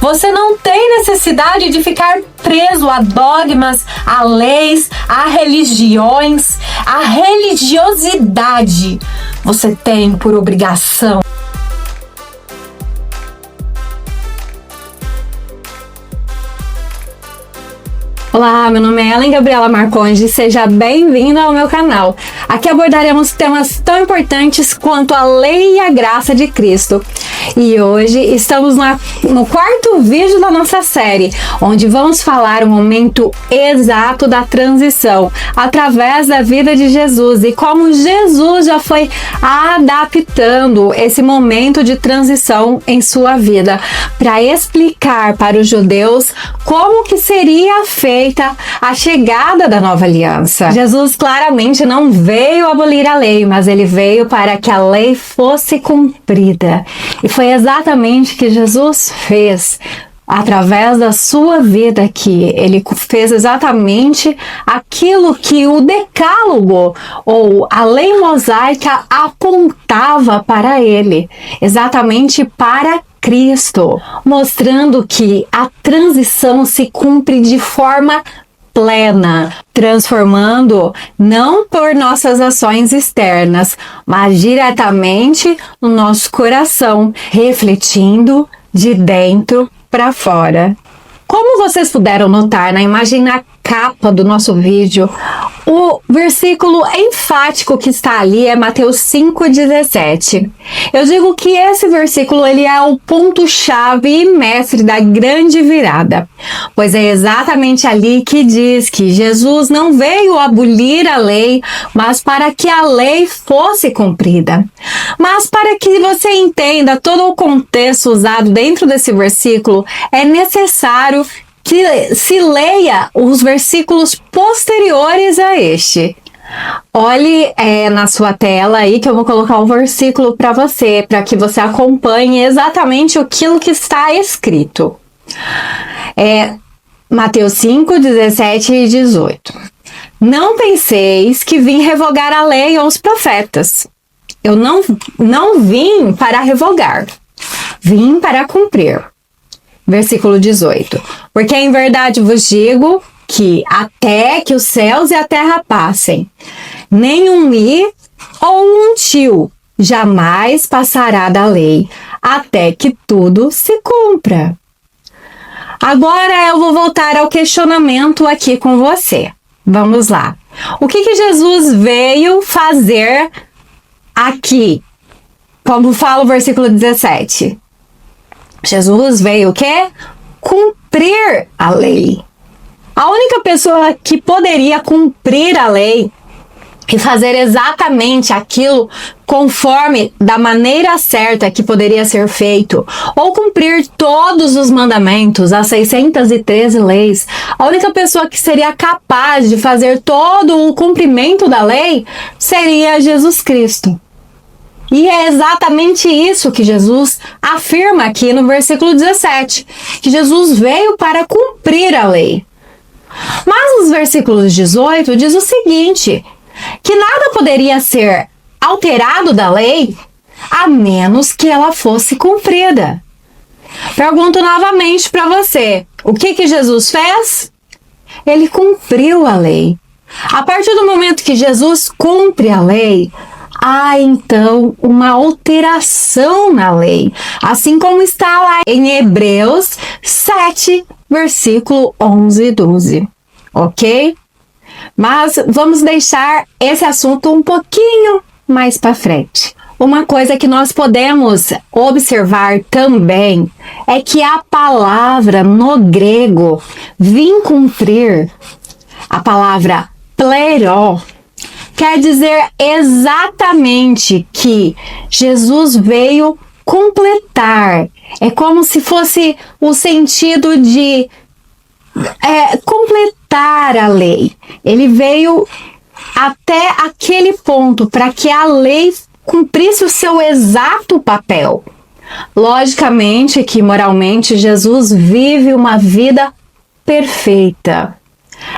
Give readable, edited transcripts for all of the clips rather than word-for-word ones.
Você não tem necessidade de ficar preso a dogmas, a leis, a religiões, a religiosidade. Você tem por obrigação. Olá, meu nome é Ellen Gabriela Marconde, seja bem-vinda ao meu canal. Aqui abordaremos temas tão importantes quanto a lei e a graça de Cristo. E hoje estamos no quarto vídeo da nossa série, onde vamos falar o momento exato da transição, através da vida de Jesus e como Jesus já foi adaptando esse momento de transição em sua vida, para explicar para os judeus como que seria feita a chegada da nova aliança. Jesus claramente não veio abolir a lei, mas ele veio para que a lei fosse cumprida. E foi exatamente o que Jesus fez através da sua vida aqui. Ele fez exatamente aquilo que o decálogo ou a lei mosaica apontava para ele, exatamente para Cristo, mostrando que a transição se cumpre de forma plena, transformando não por nossas ações externas, mas diretamente no nosso coração, refletindo de dentro para fora. Como vocês puderam notar na imagem na capa do nosso vídeo, o versículo enfático que está ali é Mateus 5,17. Eu digo que esse versículo ele é o ponto-chave e mestre da grande virada, pois é exatamente ali que diz que Jesus não veio abolir a lei, mas para que a lei fosse cumprida. Mas para que você entenda todo o contexto usado dentro desse versículo, é necessário que se leia os versículos posteriores a este. Olhe na sua tela aí que eu vou colocar um versículo para que você acompanhe exatamente aquilo que está escrito. Mateus 5, 17 e 18. Não penseis que vim revogar a lei ou os profetas. Eu não vim para revogar, vim para cumprir. Versículo 18. Porque em verdade vos digo que até que os céus e a terra passem, nem um i ou um tio jamais passará da lei, até que tudo se cumpra. Agora eu vou voltar ao questionamento aqui com você. Vamos lá. O que Jesus veio fazer aqui? Como fala o versículo 17. Jesus veio o quê? Cumprir a lei. A única pessoa que poderia cumprir a lei e fazer exatamente aquilo conforme da maneira certa que poderia ser feito, ou cumprir todos os mandamentos, as 613 leis, a única pessoa que seria capaz de fazer todo o cumprimento da lei seria Jesus Cristo. E é exatamente isso que Jesus afirma aqui no versículo 17, que Jesus veio para cumprir a lei. Mas nos versículos 18 diz o seguinte, que nada poderia ser alterado da lei a menos que ela fosse cumprida. Pergunto novamente para você, o que Jesus fez? Ele cumpriu a lei. A partir do momento que Jesus cumpre a lei, há então uma alteração na lei, assim como está lá em Hebreus 7, versículo 11 e 12, ok? Mas vamos deixar esse assunto um pouquinho mais para frente. Uma coisa que nós podemos observar também é que a palavra no grego vim cumprir, a palavra pleró, quer dizer exatamente que Jesus veio completar. É como se fosse o sentido de completar a lei. Ele veio até aquele ponto para que a lei cumprisse o seu exato papel. Logicamente que moralmente Jesus vive uma vida perfeita,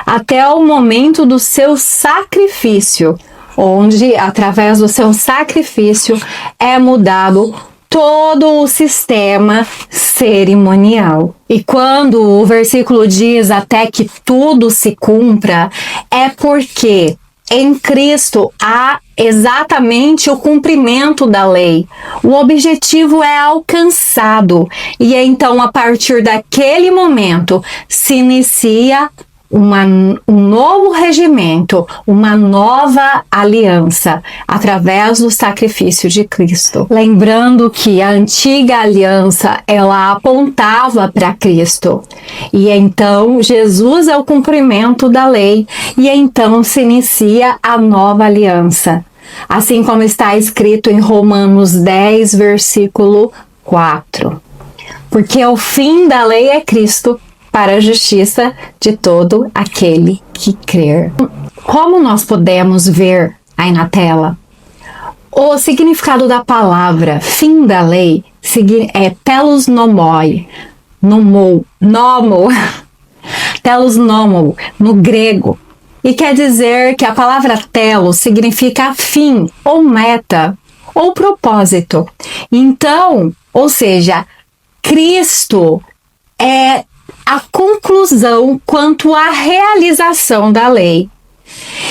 até o momento do seu sacrifício, onde através do seu sacrifício é mudado todo o sistema cerimonial. E quando o versículo diz até que tudo se cumpra, é porque em Cristo há exatamente o cumprimento da lei. O objetivo é alcançado. E então, a partir daquele momento, se inicia um novo regimento, uma nova aliança, através do sacrifício de Cristo. Lembrando que a antiga aliança, ela apontava para Cristo. E então, Jesus é o cumprimento da lei. E então se inicia a nova aliança. Assim como está escrito em Romanos 10, versículo 4. Porque o fim da lei é Cristo, para a justiça de todo aquele que crer. Como nós podemos ver aí na tela, o significado da palavra fim da lei é telos nomoi, nomo, telos nomo, no grego. E quer dizer que a palavra telos significa fim, ou meta, ou propósito. Então, ou seja, Cristo é a conclusão quanto à realização da lei.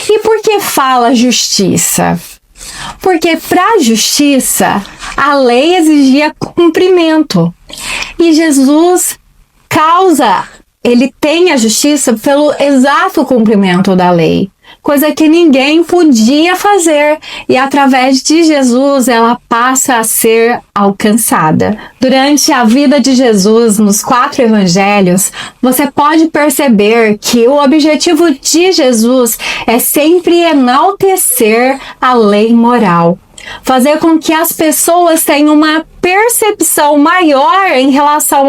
E por que fala justiça? Porque para a justiça, a lei exigia cumprimento. E Jesus ele tem a justiça pelo exato cumprimento da lei. Coisa que ninguém podia fazer, e através de Jesus ela passa a ser alcançada. Durante a vida de Jesus, nos 4 evangelhos, você pode perceber que o objetivo de Jesus é sempre enaltecer a lei moral. Fazer com que as pessoas tenham uma percepção maior em relação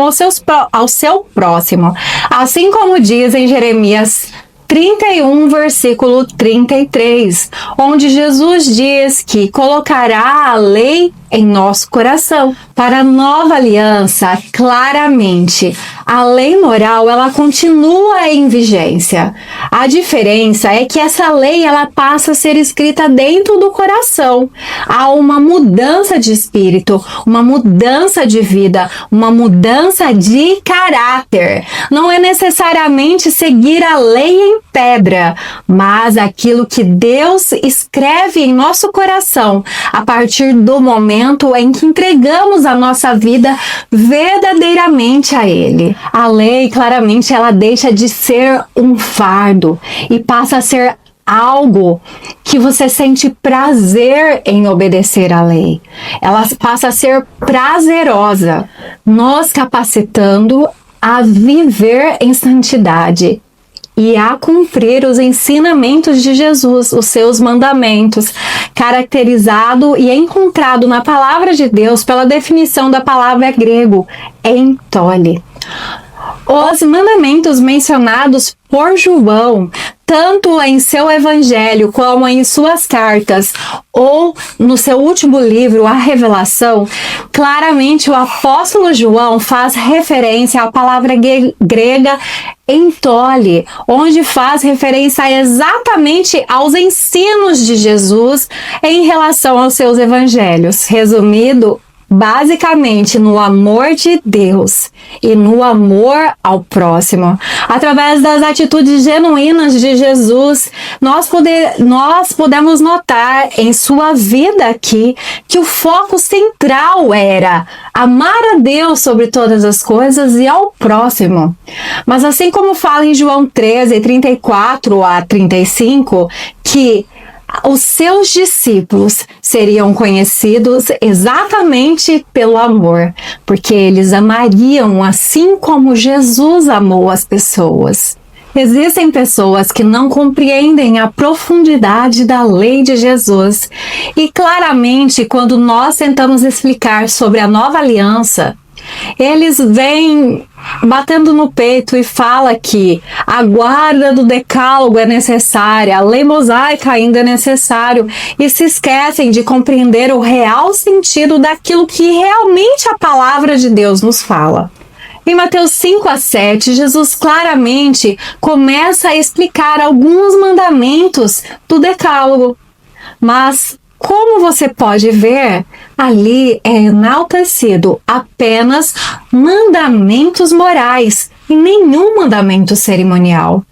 ao seu próximo. Assim como diz em Jeremias 31, versículo 33, onde Jesus diz que colocará a lei em nosso coração. Para a nova aliança, claramente, a lei moral, ela continua em vigência. A diferença é que essa lei, ela passa a ser escrita dentro do coração. Há uma mudança de espírito, uma mudança de vida, uma mudança de caráter. Não é necessariamente seguir a lei em pedra, mas aquilo que Deus escreve em nosso coração a partir do momento em que entregamos a nossa vida verdadeiramente a Ele. A lei, claramente, ela deixa de ser um fardo e passa a ser algo que você sente prazer em obedecer à lei. Ela passa a ser prazerosa, nos capacitando a viver em santidade e a cumprir os ensinamentos de Jesus, os seus mandamentos, caracterizado e encontrado na palavra de Deus pela definição da palavra grego, entole. Os mandamentos mencionados por João, tanto em seu evangelho como em suas cartas, ou no seu último livro, A Revelação, claramente o apóstolo João faz referência à palavra grega entole, onde faz referência exatamente aos ensinos de Jesus em relação aos seus evangelhos. Resumido, basicamente no amor de Deus e no amor ao próximo. Através das atitudes genuínas de Jesus, nós podemos notar em sua vida aqui que o foco central era amar a Deus sobre todas as coisas e ao próximo. Mas assim como fala em João 13, 34 a 35, que os seus discípulos seriam conhecidos exatamente pelo amor, porque eles amariam assim como Jesus amou as pessoas. Existem pessoas que não compreendem a profundidade da lei de Jesus, e claramente quando nós tentamos explicar sobre a nova aliança, eles vêm batendo no peito e fala que a guarda do decálogo é necessária, a lei mosaica ainda é necessário, e se esquecem de compreender o real sentido daquilo que realmente a palavra de Deus nos fala. Em Mateus 5 a 7, Jesus claramente começa a explicar alguns mandamentos do decálogo, mas Como você pode ver, ali é enaltecido apenas mandamentos morais e nenhum mandamento cerimonial.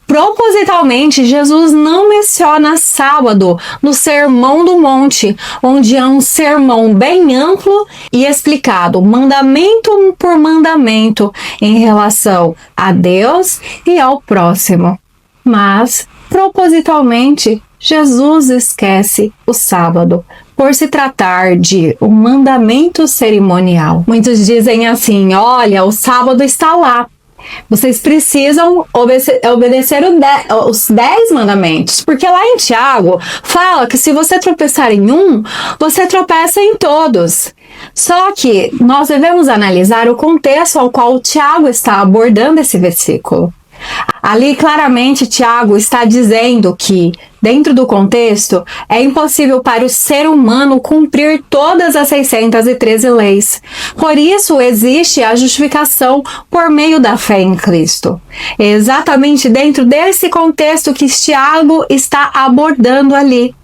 Propositalmente, Jesus não menciona sábado no Sermão do Monte, onde é um sermão bem amplo e explicado, mandamento por mandamento, em relação a Deus e ao próximo. Mas, propositalmente, Jesus esquece o sábado, por se tratar de um mandamento cerimonial. Muitos dizem assim: olha, o sábado está lá. Vocês precisam obedecer os 10 mandamentos, porque lá em Tiago fala que se você tropeçar em um, você tropeça em todos. Só que nós devemos analisar o contexto ao qual Tiago está abordando esse versículo. Ali claramente Tiago está dizendo que, dentro do contexto, é impossível para o ser humano cumprir todas as 613 leis. Por isso existe a justificação por meio da fé em Cristo. É exatamente dentro desse contexto que Tiago está abordando ali.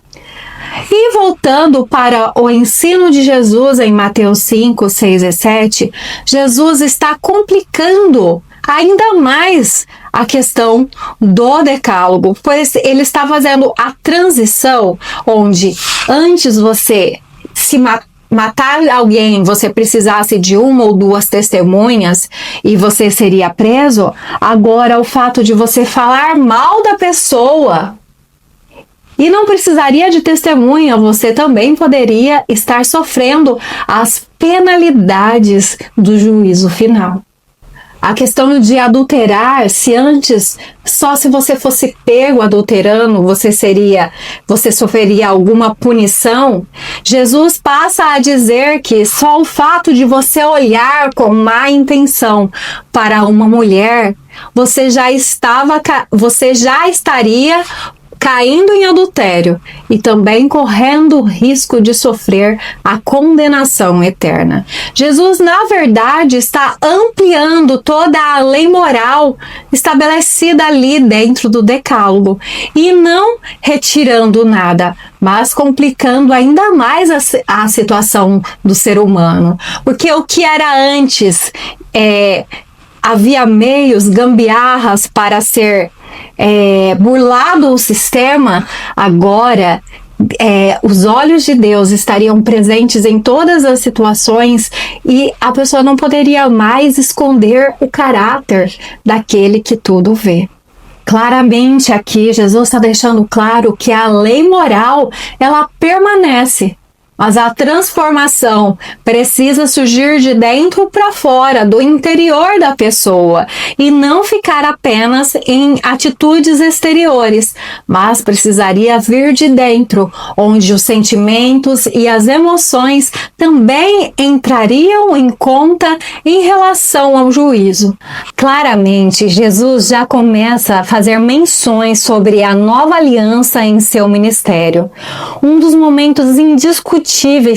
E voltando para o ensino de Jesus em Mateus 5, 6 e 7, Jesus está complicando ainda mais a questão do decálogo, pois ele está fazendo a transição onde antes você se matar alguém, você precisasse de uma ou duas testemunhas e você seria preso. Agora o fato de você falar mal da pessoa e não precisaria de testemunha, você também poderia estar sofrendo as penalidades do juízo final. A questão de adulterar, se antes, só se você fosse pego adulterando, você sofreria alguma punição, Jesus passa a dizer que só o fato de você olhar com má intenção para uma mulher, você já estaria caindo em adultério e também correndo o risco de sofrer a condenação eterna. Jesus, na verdade, está ampliando toda a lei moral estabelecida ali dentro do decálogo e não retirando nada, mas complicando ainda mais a situação do ser humano. Porque o que era antes, havia meios, gambiarras para ser burlado o sistema, agora os olhos de Deus estariam presentes em todas as situações e a pessoa não poderia mais esconder o caráter daquele que tudo vê. Claramente aqui Jesus está deixando claro que a lei moral ela permanece, mas a transformação precisa surgir de dentro para fora, do interior da pessoa, e não ficar apenas em atitudes exteriores, mas precisaria vir de dentro, onde os sentimentos e as emoções também entrariam em conta em relação ao juízo. Claramente, Jesus já começa a fazer menções sobre a nova aliança em seu ministério. Um dos momentos indiscutíveis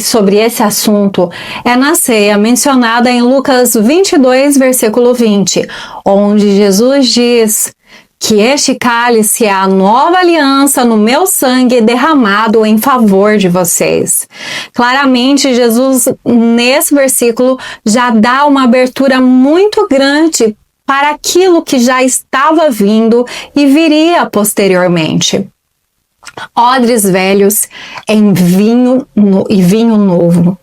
sobre esse assunto é na ceia mencionada em Lucas 22, versículo 20, onde Jesus diz que este cálice é a nova aliança no meu sangue derramado em favor de vocês. Claramente, Jesus, nesse versículo, já dá uma abertura muito grande para aquilo que já estava vindo e viria posteriormente. Odres velhos em vinho e vinho novo.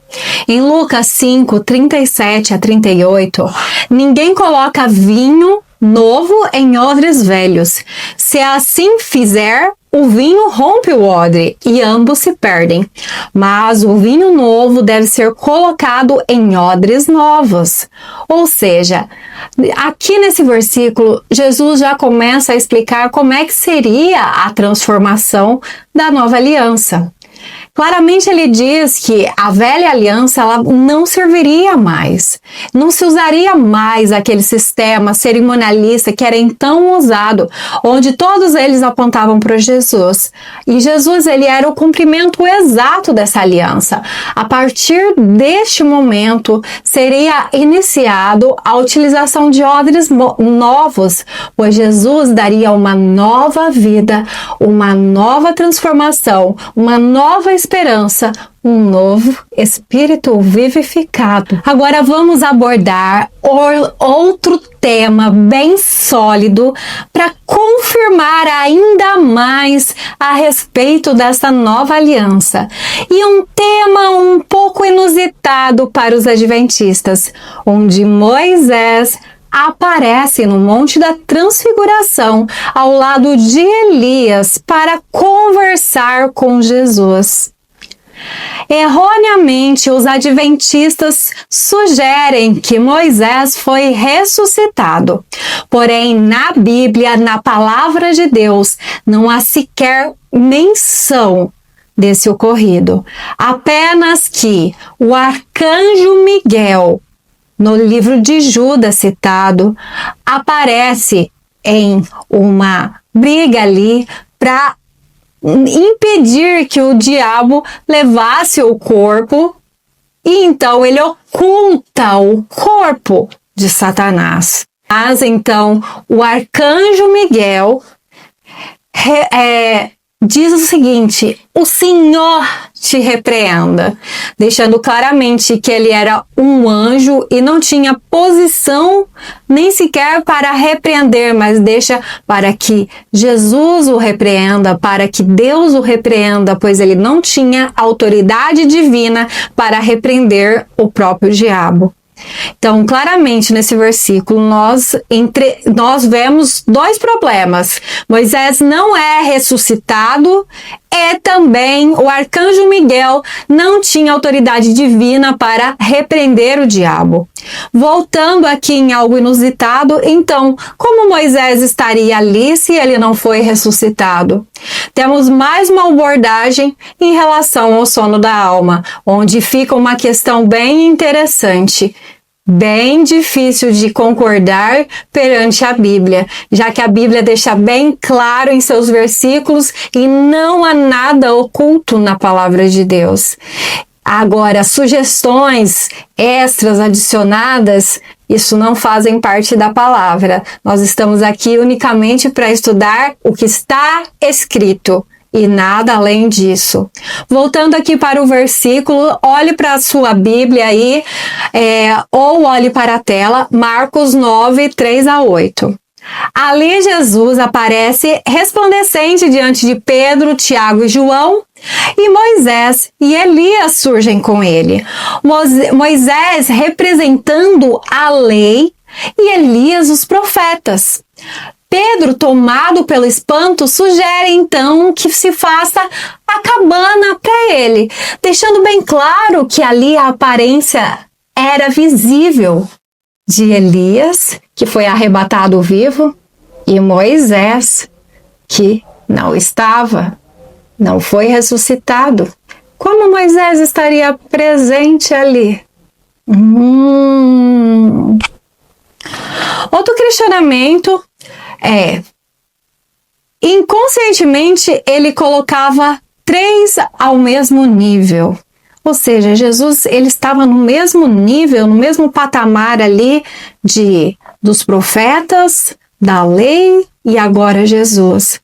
Em Lucas 5, 37 a 38, ninguém coloca vinho novo em odres velhos. Se assim fizer, o vinho rompe o odre e ambos se perdem. Mas o vinho novo deve ser colocado em odres novos. Ou seja, aqui nesse versículo, Jesus já começa a explicar como é que seria a transformação da nova aliança. Claramente ele diz que a velha aliança ela não serviria mais, não se usaria mais aquele sistema cerimonialista que era então usado, onde todos eles apontavam para Jesus. E Jesus ele era o cumprimento exato dessa aliança. A partir deste momento seria iniciado a utilização de odres novos, pois Jesus daria uma nova vida, uma nova transformação, uma nova experiência esperança, um novo espírito vivificado. Agora vamos abordar outro tema bem sólido para confirmar ainda mais a respeito dessa nova aliança. E um tema um pouco inusitado para os adventistas, onde Moisés aparece no Monte da Transfiguração ao lado de Elias para conversar com Jesus. Erroneamente, os adventistas sugerem que Moisés foi ressuscitado. Porém, na Bíblia, na palavra de Deus, não há sequer menção desse ocorrido. Apenas que o arcanjo Miguel, no livro de Judas citado, aparece em uma briga ali para impedir que o diabo levasse o corpo, e então ele oculta o corpo de Satanás. Mas então o arcanjo Miguel diz o seguinte: o Senhor te repreenda, deixando claramente que ele era um anjo e não tinha posição nem sequer para repreender, mas deixa para que Jesus o repreenda, para que Deus o repreenda, pois ele não tinha autoridade divina para repreender o próprio diabo. Então, claramente, nesse versículo, nós vemos dois problemas. Moisés não é ressuscitado e também o arcanjo Miguel não tinha autoridade divina para repreender o diabo. Voltando aqui em algo inusitado, então, como Moisés estaria ali se ele não foi ressuscitado? Temos mais uma abordagem em relação ao sono da alma, onde fica uma questão bem interessante, bem difícil de concordar perante a Bíblia, já que a Bíblia deixa bem claro em seus versículos e não há nada oculto na palavra de Deus. Agora, sugestões extras adicionadas, isso não fazem parte da palavra. Nós estamos aqui unicamente para estudar o que está escrito e nada além disso. Voltando aqui para o versículo, olhe para a sua Bíblia aí, ou olhe para a tela, Marcos 9, 3-8. Ali Jesus aparece resplandecente diante de Pedro, Tiago e João, e Moisés e Elias surgem com ele. Moisés representando a lei e Elias os profetas. Pedro, tomado pelo espanto, sugere então que se faça a cabana para ele, deixando bem claro que ali a aparência era visível de Elias, que foi arrebatado vivo, e Moisés, que não estava, não foi ressuscitado. Como Moisés estaria presente ali? Outro questionamento inconscientemente ele colocava três ao mesmo nível. Ou seja, Jesus ele estava no mesmo nível, no mesmo patamar ali dos profetas, da lei e agora Jesus.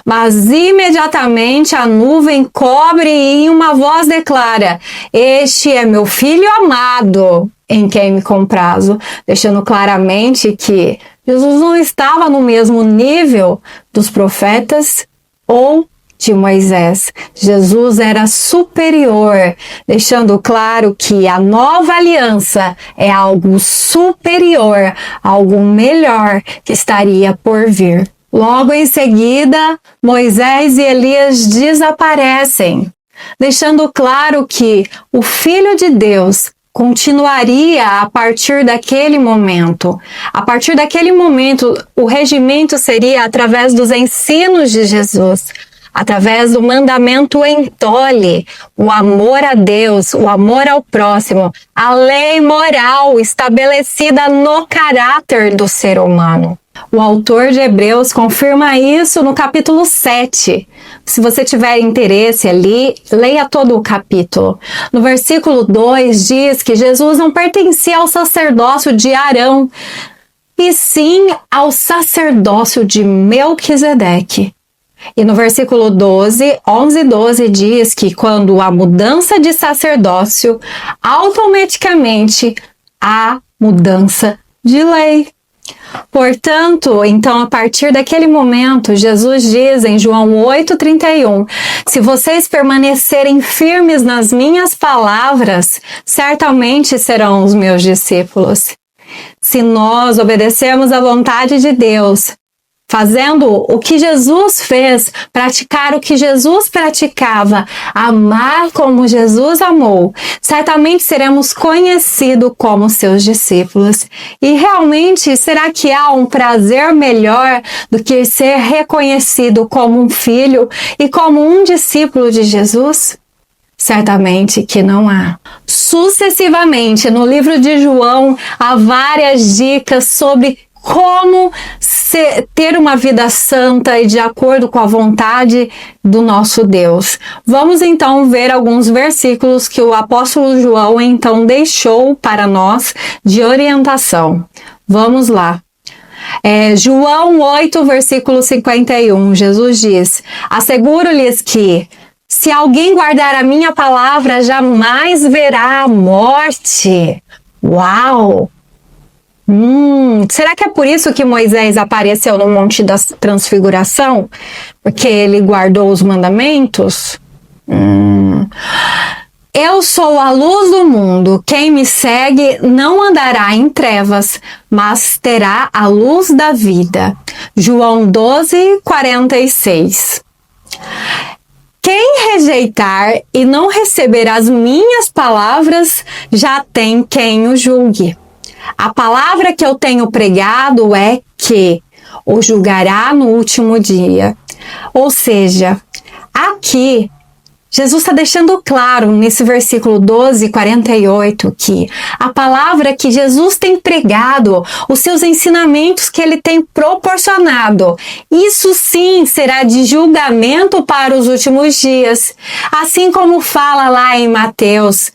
Mas imediatamente a nuvem cobre e em uma voz declara: "Este é meu filho amado, em quem me comprazo", deixando claramente que Jesus não estava no mesmo nível dos profetas ou de Moisés. Jesus era superior, deixando claro que a nova aliança é algo superior, algo melhor que estaria por vir. Logo em seguida, Moisés e Elias desaparecem, deixando claro que o Filho de Deus continuaria a partir daquele momento. A partir daquele momento, o regimento seria através dos ensinos de Jesus, através do mandamento entole, o amor a Deus, o amor ao próximo, a lei moral estabelecida no caráter do ser humano. O autor de Hebreus confirma isso no capítulo 7. Se você tiver interesse ali, leia todo o capítulo. No versículo 2 diz que Jesus não pertencia ao sacerdócio de Arão, e sim ao sacerdócio de Melquisedeque. E no versículo 11 e 12 diz que quando há mudança de sacerdócio, automaticamente há mudança de lei. Portanto, então, a partir daquele momento, Jesus diz em João 8,31, se vocês permanecerem firmes nas minhas palavras, certamente serão os meus discípulos. Se nós obedecemos à vontade de Deus, fazendo o que Jesus fez, praticar o que Jesus praticava, amar como Jesus amou, certamente seremos conhecidos como seus discípulos. E realmente, será que há um prazer melhor do que ser reconhecido como um filho e como um discípulo de Jesus? Certamente que não há. Sucessivamente, no livro de João, há várias dicas sobre como ter uma vida santa e de acordo com a vontade do nosso Deus. Vamos então ver alguns versículos que o apóstolo João então deixou para nós de orientação. Vamos lá. João 8, versículo 51, Jesus diz: asseguro-lhes que, se alguém guardar a minha palavra, jamais verá a morte. Uau! Será que é por isso que Moisés apareceu no Monte da Transfiguração? Porque ele guardou os mandamentos? Eu sou a luz do mundo. Quem me segue não andará em trevas, mas terá a luz da vida. João 12, 46. Quem rejeitar e não receber as minhas palavras, já tem quem o julgue. A palavra que eu tenho pregado é que o julgará no último dia. Ou seja, aqui, Jesus está deixando claro nesse versículo 12, 48, que a palavra que Jesus tem pregado, os seus ensinamentos que ele tem proporcionado, isso sim será de julgamento para os últimos dias. Assim como fala lá em Mateus,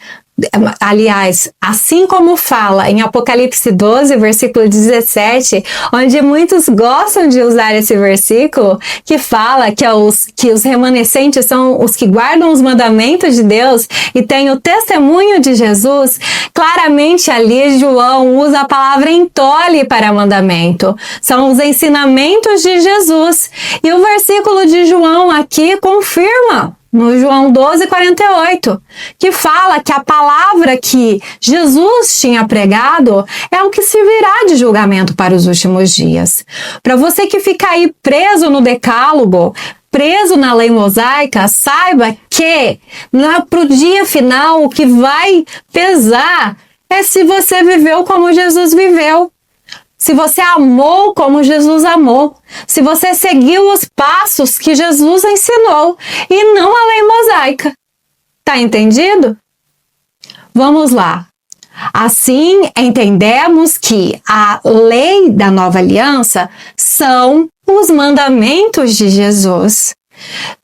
aliás, assim como fala em Apocalipse 12, versículo 17, onde muitos gostam de usar esse versículo, que fala que os remanescentes são os que guardam os mandamentos de Deus e têm o testemunho de Jesus, claramente ali João usa a palavra entole para mandamento. São os ensinamentos de Jesus. E o versículo de João aqui confirma, no João 12, 48, que fala que a palavra que Jesus tinha pregado é o que servirá de julgamento para os últimos dias. Para você que fica aí preso no decálogo, preso na lei mosaica, saiba que para o dia final o que vai pesar é se você viveu como Jesus viveu. Se você amou como Jesus amou, se você seguiu os passos que Jesus ensinou e não a lei mosaica. Tá entendido? Vamos lá. Assim, entendemos que a lei da nova aliança são os mandamentos de Jesus.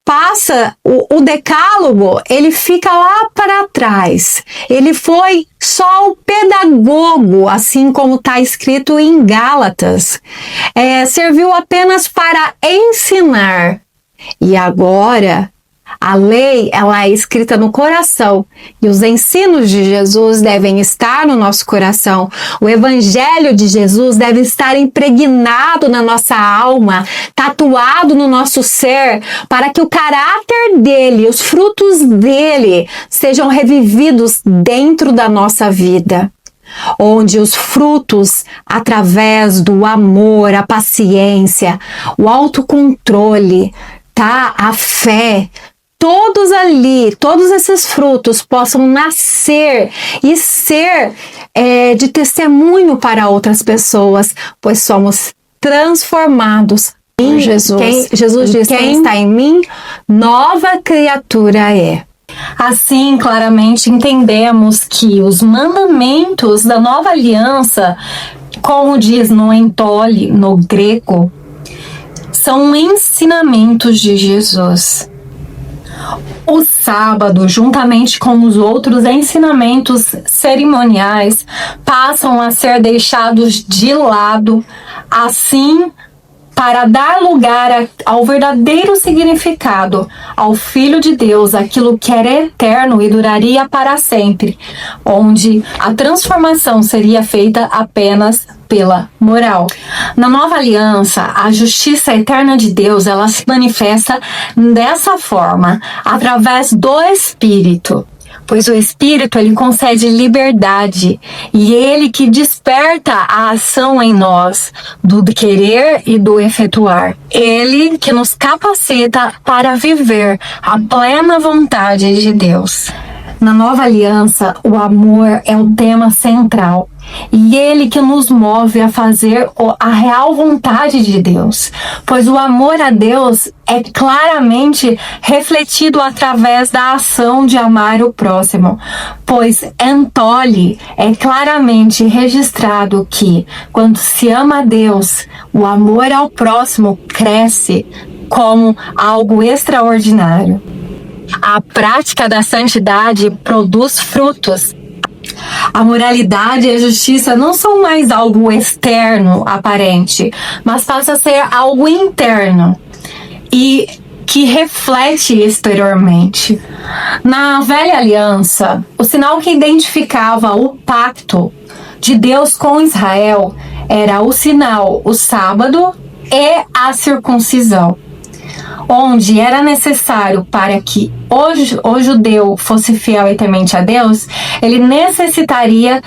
Passa o decálogo, ele fica lá para trás. Ele foi só o pedagogo, assim como está escrito em Gálatas. Serviu apenas para ensinar. E agora, a lei, ela é escrita no coração. E os ensinos de Jesus devem estar no nosso coração. O evangelho de Jesus deve estar impregnado na nossa alma, tatuado no nosso ser, para que o caráter dele, os frutos dele, sejam revividos dentro da nossa vida. Onde os frutos, através do amor, a paciência, o autocontrole, tá? A fé, todos ali, todos esses frutos possam nascer e ser de testemunho para outras pessoas, pois somos transformados em Jesus. Jesus diz, quem está em mim, nova criatura é. Assim, claramente entendemos que os mandamentos da nova aliança, como diz no entole, no grego, são ensinamentos de Jesus. O sábado, juntamente com os outros ensinamentos cerimoniais, passam a ser deixados de lado, assim para dar lugar ao verdadeiro significado, ao Filho de Deus, aquilo que era eterno e duraria para sempre, onde a transformação seria feita apenas pela moral. Na nova aliança, a justiça eterna de Deus, ela se manifesta dessa forma, através do Espírito. Pois o Espírito, ele concede liberdade, e ele que desperta a ação em nós, do querer e do efetuar. Ele que nos capacita para viver a plena vontade de Deus. Na nova aliança, o amor é o tema central. E ele que nos move a fazer a real vontade de Deus. Pois o amor a Deus é claramente refletido através da ação de amar o próximo. Pois em Tole é claramente registrado que, quando se ama a Deus, o amor ao próximo cresce como algo extraordinário. A prática da santidade produz frutos. A moralidade e a justiça não são mais algo externo, aparente, mas passa a ser algo interno e que reflete exteriormente. Na velha aliança, o sinal que identificava o pacto de Deus com Israel era o sinal, o sábado e a circuncisão, onde era necessário para que o judeu fosse fiel e temente a Deus, ele necessitaria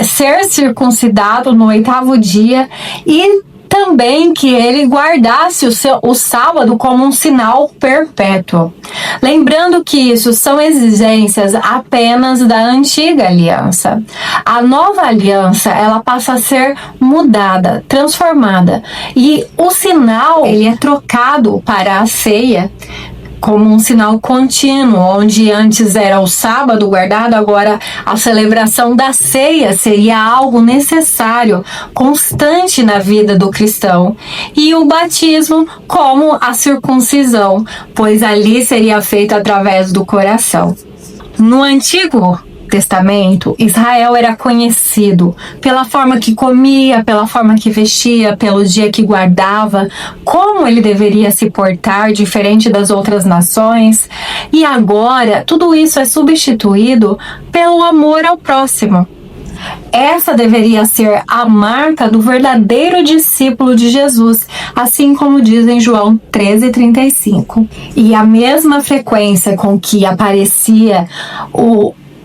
ser circuncidado no 8º dia e também que ele guardasse o sábado como um sinal perpétuo. Lembrando que isso são exigências apenas da antiga aliança. A nova aliança, ela passa a ser mudada, transformada. E o sinal, ele é trocado para a ceia, como um sinal contínuo, onde antes era o sábado guardado, agora a celebração da ceia seria algo necessário, constante na vida do cristão. E o batismo como a circuncisão, pois ali seria feito através do coração. No Antigo Testamento, Israel era conhecido pela forma que comia, pela forma que vestia, pelo dia que guardava, como ele deveria se portar, diferente das outras nações. E agora, tudo isso é substituído pelo amor ao próximo. Essa deveria ser a marca do verdadeiro discípulo de Jesus, assim como diz em João 13:35. E a mesma frequência com que aparecia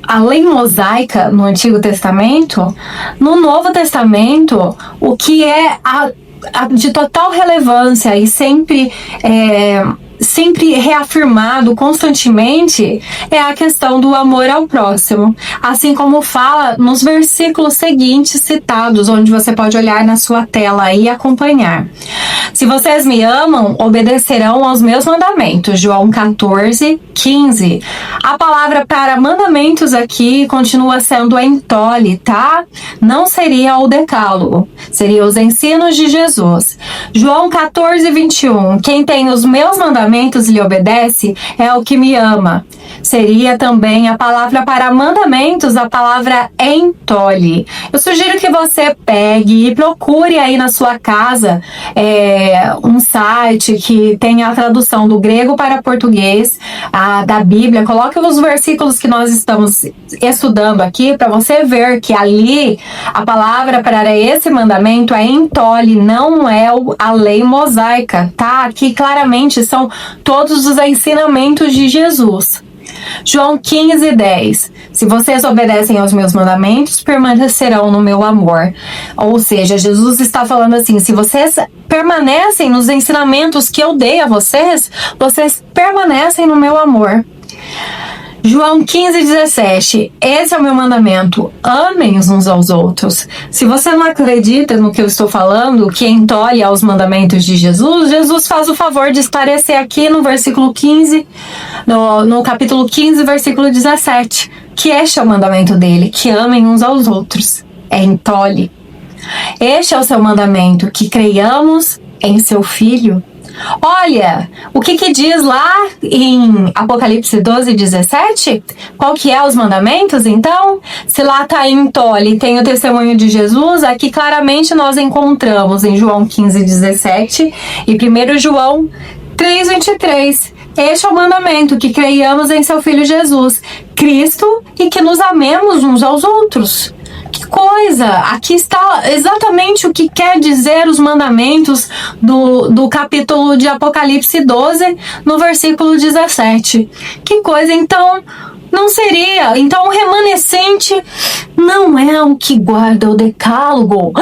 a lei mosaica no Antigo Testamento, no Novo Testamento, o que é de total relevância e sempre reafirmado constantemente é a questão do amor ao próximo, assim como fala nos versículos seguintes citados, onde você pode olhar na sua tela e acompanhar. Se vocês me amam, obedecerão aos meus mandamentos. João 14:15. A palavra para mandamentos aqui continua sendo em Tole, tá? Não seria o decálogo, seria os ensinos de Jesus. João 14:21. Quem tem os meus mandamentos e lhe obedece é o que me ama. Seria também a palavra para mandamentos, a palavra em Tole. Eu sugiro que você pegue e procure aí na sua casa um site que tenha a tradução do grego para português da Bíblia. Coloque os versículos que nós estamos estudando aqui para você ver que ali a palavra para esse mandamento é em Tole, não é a lei mosaica, tá? Aqui claramente são todos os ensinamentos de Jesus. João 15:10. Se vocês obedecem aos meus mandamentos, permanecerão no meu amor. Ou seja, Jesus está falando assim: se vocês permanecem nos ensinamentos que eu dei a vocês, vocês permanecem no meu amor. João 15:17. Esse é o meu mandamento: amem uns aos outros. Se você não acredita no que eu estou falando, que entolhe aos mandamentos de Jesus, Jesus faz o favor de esclarecer aqui no versículo 15, no capítulo 15, versículo 17, que este é o mandamento dele, que amem uns aos outros. É entolhe. Este é o seu mandamento, que creiamos em seu Filho? Olha, o que diz lá em Apocalipse 12:17? Qual que é os mandamentos, então? Se lá está em Tole, tem o testemunho de Jesus, aqui claramente nós encontramos em João 15:17 e 1 João 3:23. Este é o mandamento, que creiamos em seu Filho Jesus, Cristo, e que nos amemos uns aos outros. Que coisa! Aqui está exatamente o que quer dizer os mandamentos do capítulo de Apocalipse 12, no versículo 17. Que coisa! Então, não seria. Então, o remanescente não é o que guarda o decálogo.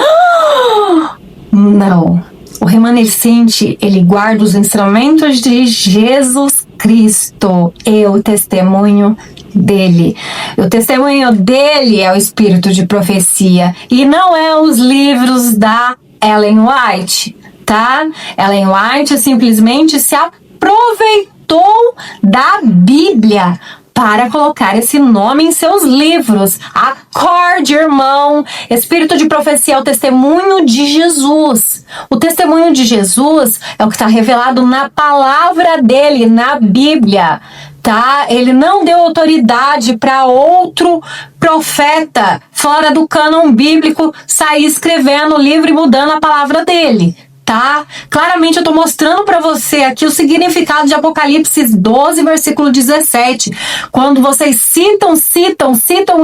Não. O remanescente, ele guarda os ensinamentos de Jesus Cristo e o testemunho dele. O testemunho dele é o espírito de profecia e não é os livros da Ellen White, tá? Ellen White simplesmente se aproveitou da Bíblia para colocar esse nome em seus livros. Acorde, irmão! Espírito de profecia é o testemunho de Jesus. O testemunho de Jesus é o que está revelado na palavra dele, na Bíblia, tá? Ele não deu autoridade para outro profeta fora do cânon bíblico sair escrevendo o livro e mudando a palavra dele. Tá? Claramente eu tô mostrando para você aqui o significado de Apocalipse 12, versículo 17. Quando vocês citam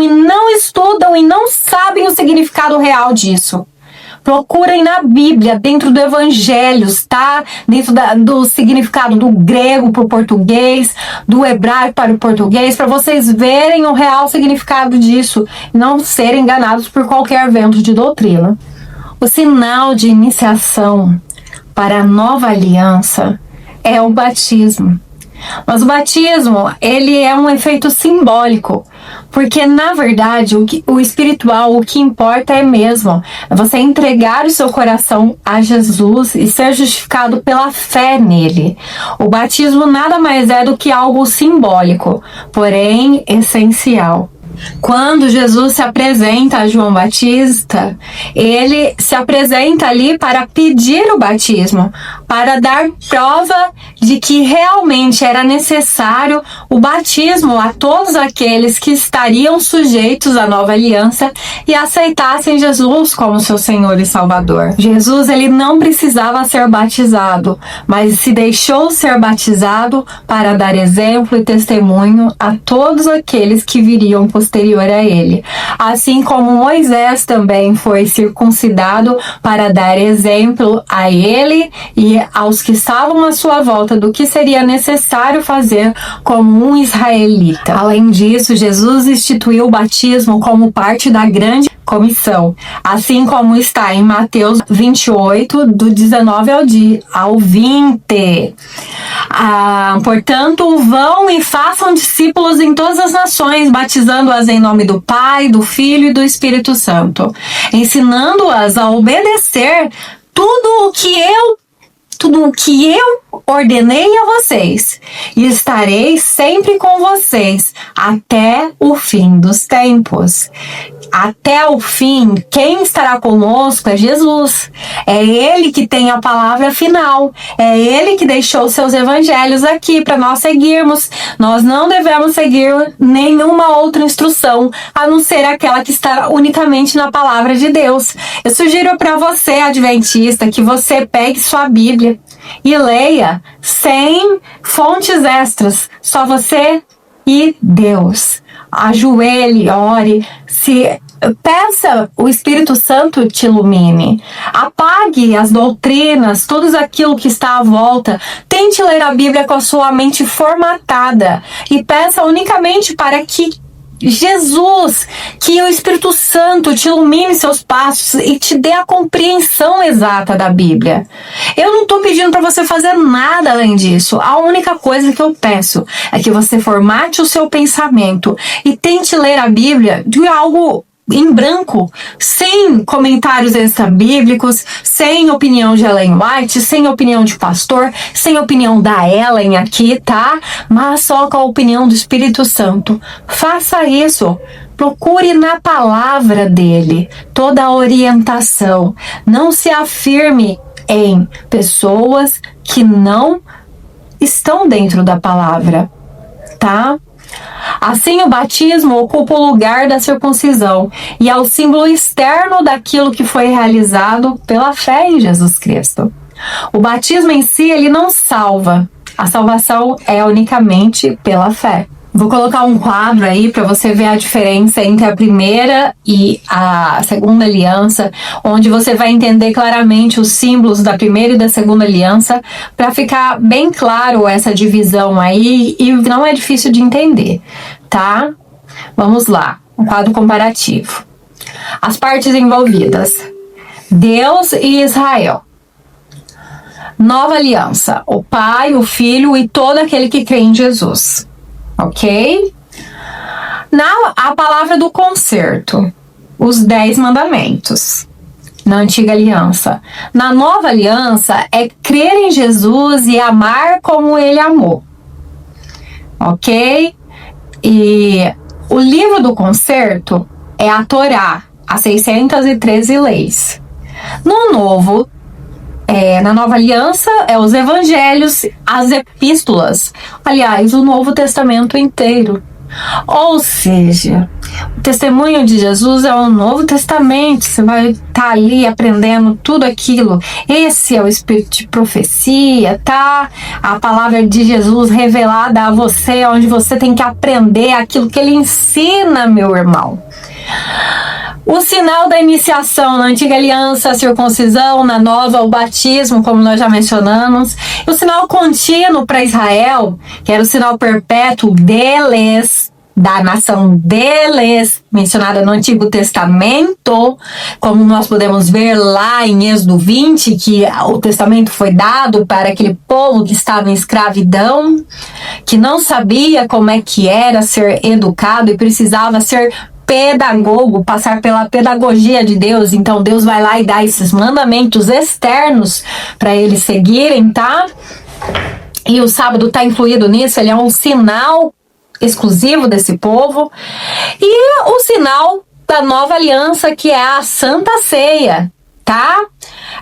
e não estudam e não sabem o significado real disso. Procurem na Bíblia, dentro do Evangelhos, tá? Dentro do significado do grego para o português, do hebraico para o português, para vocês verem o real significado disso e não serem enganados por qualquer vento de doutrina. O sinal de iniciação para a nova aliança é o batismo. Mas o batismo, ele é um efeito simbólico, porque na verdade o espiritual, o que importa é mesmo você entregar o seu coração a Jesus e ser justificado pela fé nele. O batismo nada mais é do que algo simbólico, porém essencial. Quando Jesus se apresenta a João Batista, ele se apresenta ali para pedir o batismo, para dar prova de que realmente era necessário o batismo a todos aqueles que estariam sujeitos à nova aliança e aceitassem Jesus como seu Senhor e Salvador. Jesus, ele não precisava ser batizado, mas se deixou ser batizado para dar exemplo e testemunho a todos aqueles que viriam posterior a ele. Assim como Moisés também foi circuncidado para dar exemplo a ele e aos que estavam à sua volta do que seria necessário fazer como um israelita. Além disso, Jesus instituiu o batismo como parte da grande comissão, assim como está em Mateus 28, do 19 ao 20. Portanto, vão e façam discípulos em todas as nações, batizando-as em nome do Pai, do Filho e do Espírito Santo, ensinando-as a obedecer tudo o que eu ordenei a vocês, e estarei sempre com vocês até o fim dos tempos. Até o fim, quem estará conosco é Jesus. É Ele que tem a palavra final. É Ele que deixou seus evangelhos aqui para nós seguirmos. Nós não devemos seguir nenhuma outra instrução, a não ser aquela que está unicamente na palavra de Deus. Eu sugiro para você, adventista, que você pegue sua Bíblia e leia sem fontes extras, só você e Deus. Ajoelhe, ore, peça o Espírito Santo te ilumine. Apague as doutrinas, tudo aquilo que está à volta. Tente ler a Bíblia com a sua mente formatada e peça unicamente para que Jesus, que o Espírito Santo te ilumine seus passos e te dê a compreensão exata da Bíblia. Eu não estou pedindo para você fazer nada além disso. A única coisa que eu peço é que você formate o seu pensamento e tente ler a Bíblia de algo em branco, sem comentários extra-bíblicos, sem opinião de Ellen White, sem opinião de pastor, sem opinião da Ellen aqui, tá? Mas só com a opinião do Espírito Santo. Faça isso. Procure na palavra dele toda a orientação. Não se afirme em pessoas que não estão dentro da palavra, tá? Assim, o batismo ocupa o lugar da circuncisão e é o símbolo externo daquilo que foi realizado pela fé em Jesus Cristo. O batismo em si, ele não salva. A salvação é unicamente pela fé. Vou colocar um quadro aí para você ver a diferença entre a primeira e a segunda aliança, onde você vai entender claramente os símbolos da primeira e da segunda aliança, para ficar bem claro essa divisão aí, e não é difícil de entender, tá? Vamos lá, um quadro comparativo. As partes envolvidas: Deus e Israel. Nova aliança: o Pai, o Filho e todo aquele que crê em Jesus. Ok? A palavra do concerto, os 10 mandamentos, na antiga aliança. Na nova aliança, é crer em Jesus e amar como ele amou. Ok? E o livro do concerto é a Torá, as 613 leis. Na nova aliança, é os evangelhos, as epístolas. Aliás, o Novo Testamento inteiro. Ou seja, o testemunho de Jesus é o Novo Testamento. Você vai estar ali aprendendo tudo aquilo. Esse é o espírito de profecia, tá? A palavra de Jesus revelada a você, onde você tem que aprender aquilo que ele ensina, meu irmão. O sinal da iniciação: na antiga aliança, a circuncisão; na nova, o batismo, como nós já mencionamos. O sinal contínuo para Israel, que era o sinal perpétuo deles, da nação deles, mencionada no Antigo Testamento, como nós podemos ver lá em Êxodo 20, que o testamento foi dado para aquele povo que estava em escravidão, que não sabia como é que era ser educado e precisava ser pedagogo, passar pela pedagogia de Deus. Então Deus vai lá e dá esses mandamentos externos para eles seguirem, tá? E o sábado está incluído nisso, ele é um sinal exclusivo desse povo. E o sinal da nova aliança, que é a Santa Ceia, tá?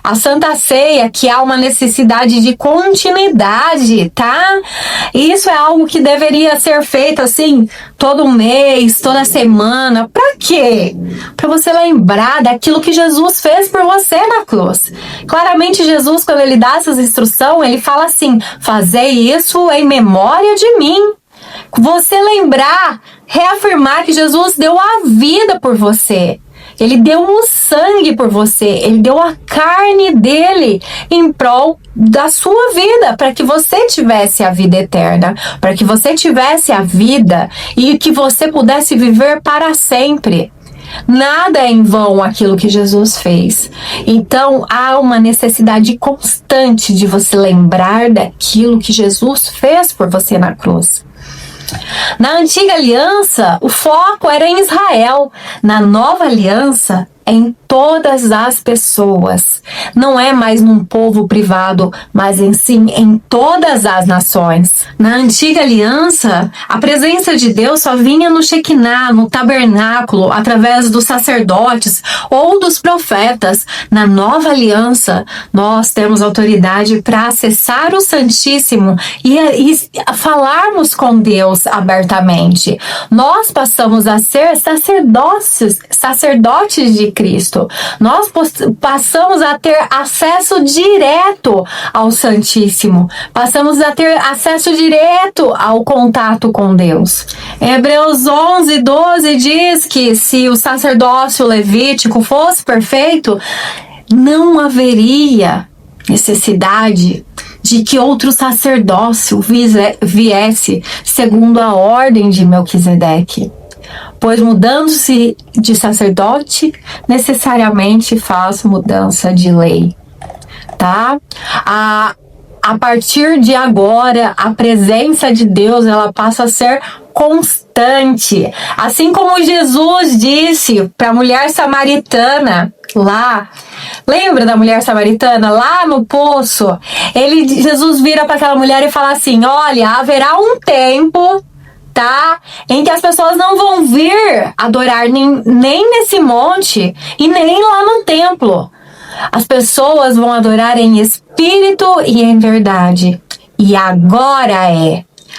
A Santa Ceia, que há uma necessidade de continuidade, tá? Isso é algo que deveria ser feito assim, todo mês, toda semana. Pra quê? Pra você lembrar daquilo que Jesus fez por você na cruz. Claramente, Jesus, quando ele dá essas instruções, ele fala assim: fazei isso em memória de mim. Você lembrar, reafirmar que Jesus deu a vida por você. Ele deu o sangue por você, ele deu a carne dele em prol da sua vida, para que você tivesse a vida eterna, para que você tivesse a vida e que você pudesse viver para sempre. Nada é em vão aquilo que Jesus fez. Então há uma necessidade constante de você lembrar daquilo que Jesus fez por você na cruz. Na antiga aliança, o foco era em Israel. Na nova aliança, em todas as pessoas. Não é mais num povo privado, mas em todas as nações. Na antiga aliança, a presença de Deus só vinha no Shekinah, no tabernáculo, através dos sacerdotes ou dos profetas. Na nova aliança, nós temos autoridade para acessar o Santíssimo e falarmos com Deus abertamente. Nós passamos a ser sacerdotes de Cristo. Nós passamos a ter acesso direto ao Santíssimo. Passamos a ter acesso direto ao contato com Deus. Hebreus 11:12 diz que se o sacerdócio levítico fosse perfeito, não haveria necessidade de que outro sacerdócio viesse segundo a ordem de Melquisedeque. Pois mudando-se de sacerdote, necessariamente faz mudança de lei, tá? A partir de agora, a presença de Deus, ela passa a ser constante. Assim como Jesus disse para a mulher samaritana lá, lembra da mulher samaritana lá no poço? Jesus vira para aquela mulher e fala assim: olha, haverá um tempo, tá, em que as pessoas não vão vir adorar nem nesse monte e nem lá no templo. As pessoas vão adorar em espírito e em verdade. E agora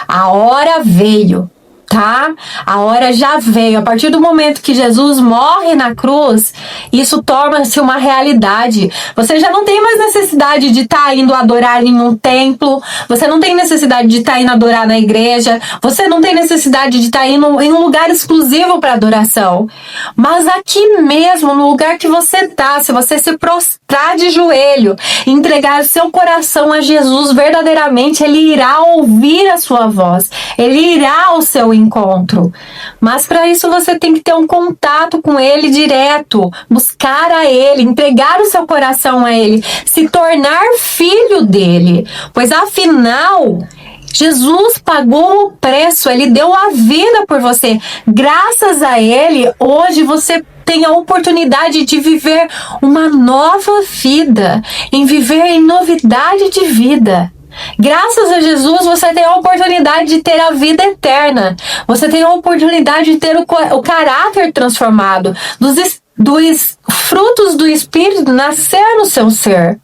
a hora veio, tá? A hora já veio. A partir do momento que Jesus morre na cruz, isso torna-se uma realidade. Você já não tem mais necessidade de estar indo adorar em um templo. Você não tem necessidade de estar indo adorar na igreja. Você não tem necessidade de estar indo em um lugar exclusivo para adoração. Mas aqui mesmo, no lugar que você tá, se você se prostrar de joelho, entregar o seu coração a Jesus verdadeiramente, Ele irá ouvir a sua voz. Ele irá ao seu encontro. Mas para isso você tem que ter um contato com Ele direto, buscar a Ele, entregar o seu coração a Ele, se tornar filho dele. Pois afinal, Jesus pagou o preço, Ele deu a vida por você. Graças a Ele, hoje você tem a oportunidade de viver uma nova vida, em viver em novidade de vida. Graças a Jesus, você tem a oportunidade de ter a vida eterna. Você tem a oportunidade de ter o caráter transformado, dos frutos do Espírito nascer no seu ser.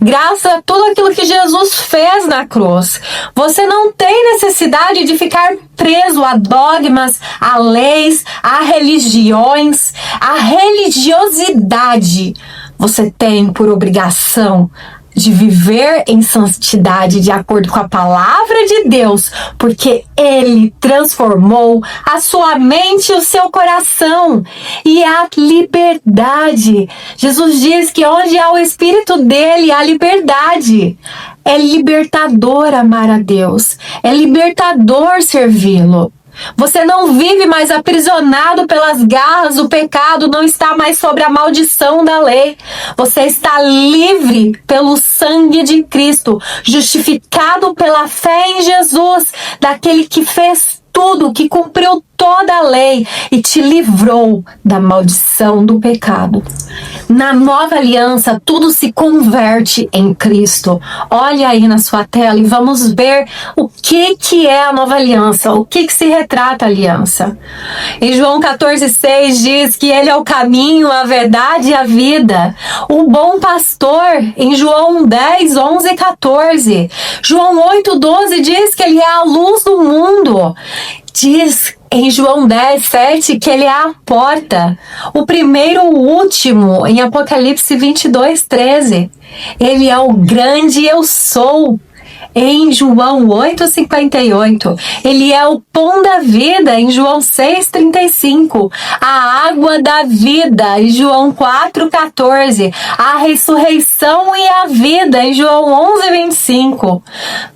Graças a tudo aquilo que Jesus fez na cruz, você não tem necessidade de ficar preso a dogmas, a leis, a religiões, a religiosidade. Você tem por obrigação de viver em santidade de acordo com a palavra de Deus, porque Ele transformou a sua mente e o seu coração, e a liberdade. Jesus diz que onde há o Espírito dele, há liberdade. É libertador amar a Deus, é libertador servi-lo. Você não vive mais aprisionado pelas garras do pecado, não está mais sob a maldição da lei. Você está livre pelo sangue de Cristo, justificado pela fé em Jesus, daquele que fez tudo, que cumpriu toda a lei e te livrou da maldição do pecado. Na nova aliança, tudo se converte em Cristo. Olha aí na sua tela e vamos ver o que é a nova aliança, o que se retrata a aliança. Em João 14,6 diz que Ele é o caminho, a verdade e a vida. O bom pastor, em João 10, 11 e 14. João 8,12 diz que Ele é a luz do mundo. Diz em João 10, 7, que Ele é a porta. O primeiro, o último, em Apocalipse 22, 13. Ele é o grande eu sou. Em João 8,58. Ele é o pão da vida, em João 6,35. A água da vida, em João 4,14. A ressurreição e a vida, em João 11,25.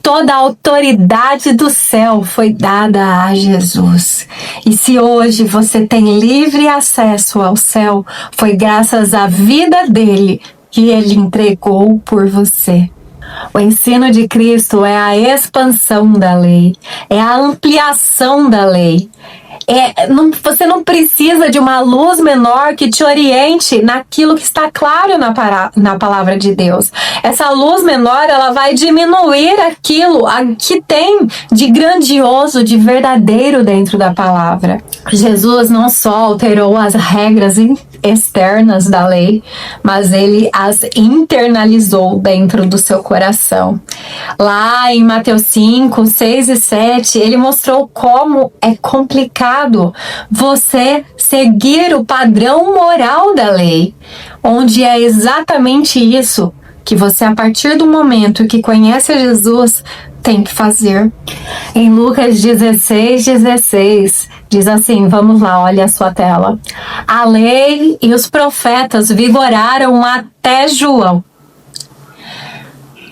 Toda a autoridade do céu foi dada a Jesus. E se hoje você tem livre acesso ao céu, foi graças à vida dele que ele entregou por você. O ensino de Cristo é a expansão da lei, é a ampliação da lei. Você não precisa de uma luz menor que te oriente naquilo que está claro na palavra de Deus. Essa luz menor, ela vai diminuir aquilo que tem de grandioso, de verdadeiro dentro da palavra. Jesus não só alterou as regras externas da lei, mas Ele as internalizou dentro do seu coração. Lá em Mateus 5, 6 e 7, Ele mostrou como é complicado você seguir o padrão moral da lei, onde é exatamente isso que você, a partir do momento que conhece a Jesus, tem que fazer. Em Lucas 16, 16, diz assim, vamos lá, olha a sua tela. A lei e os profetas vigoraram até João.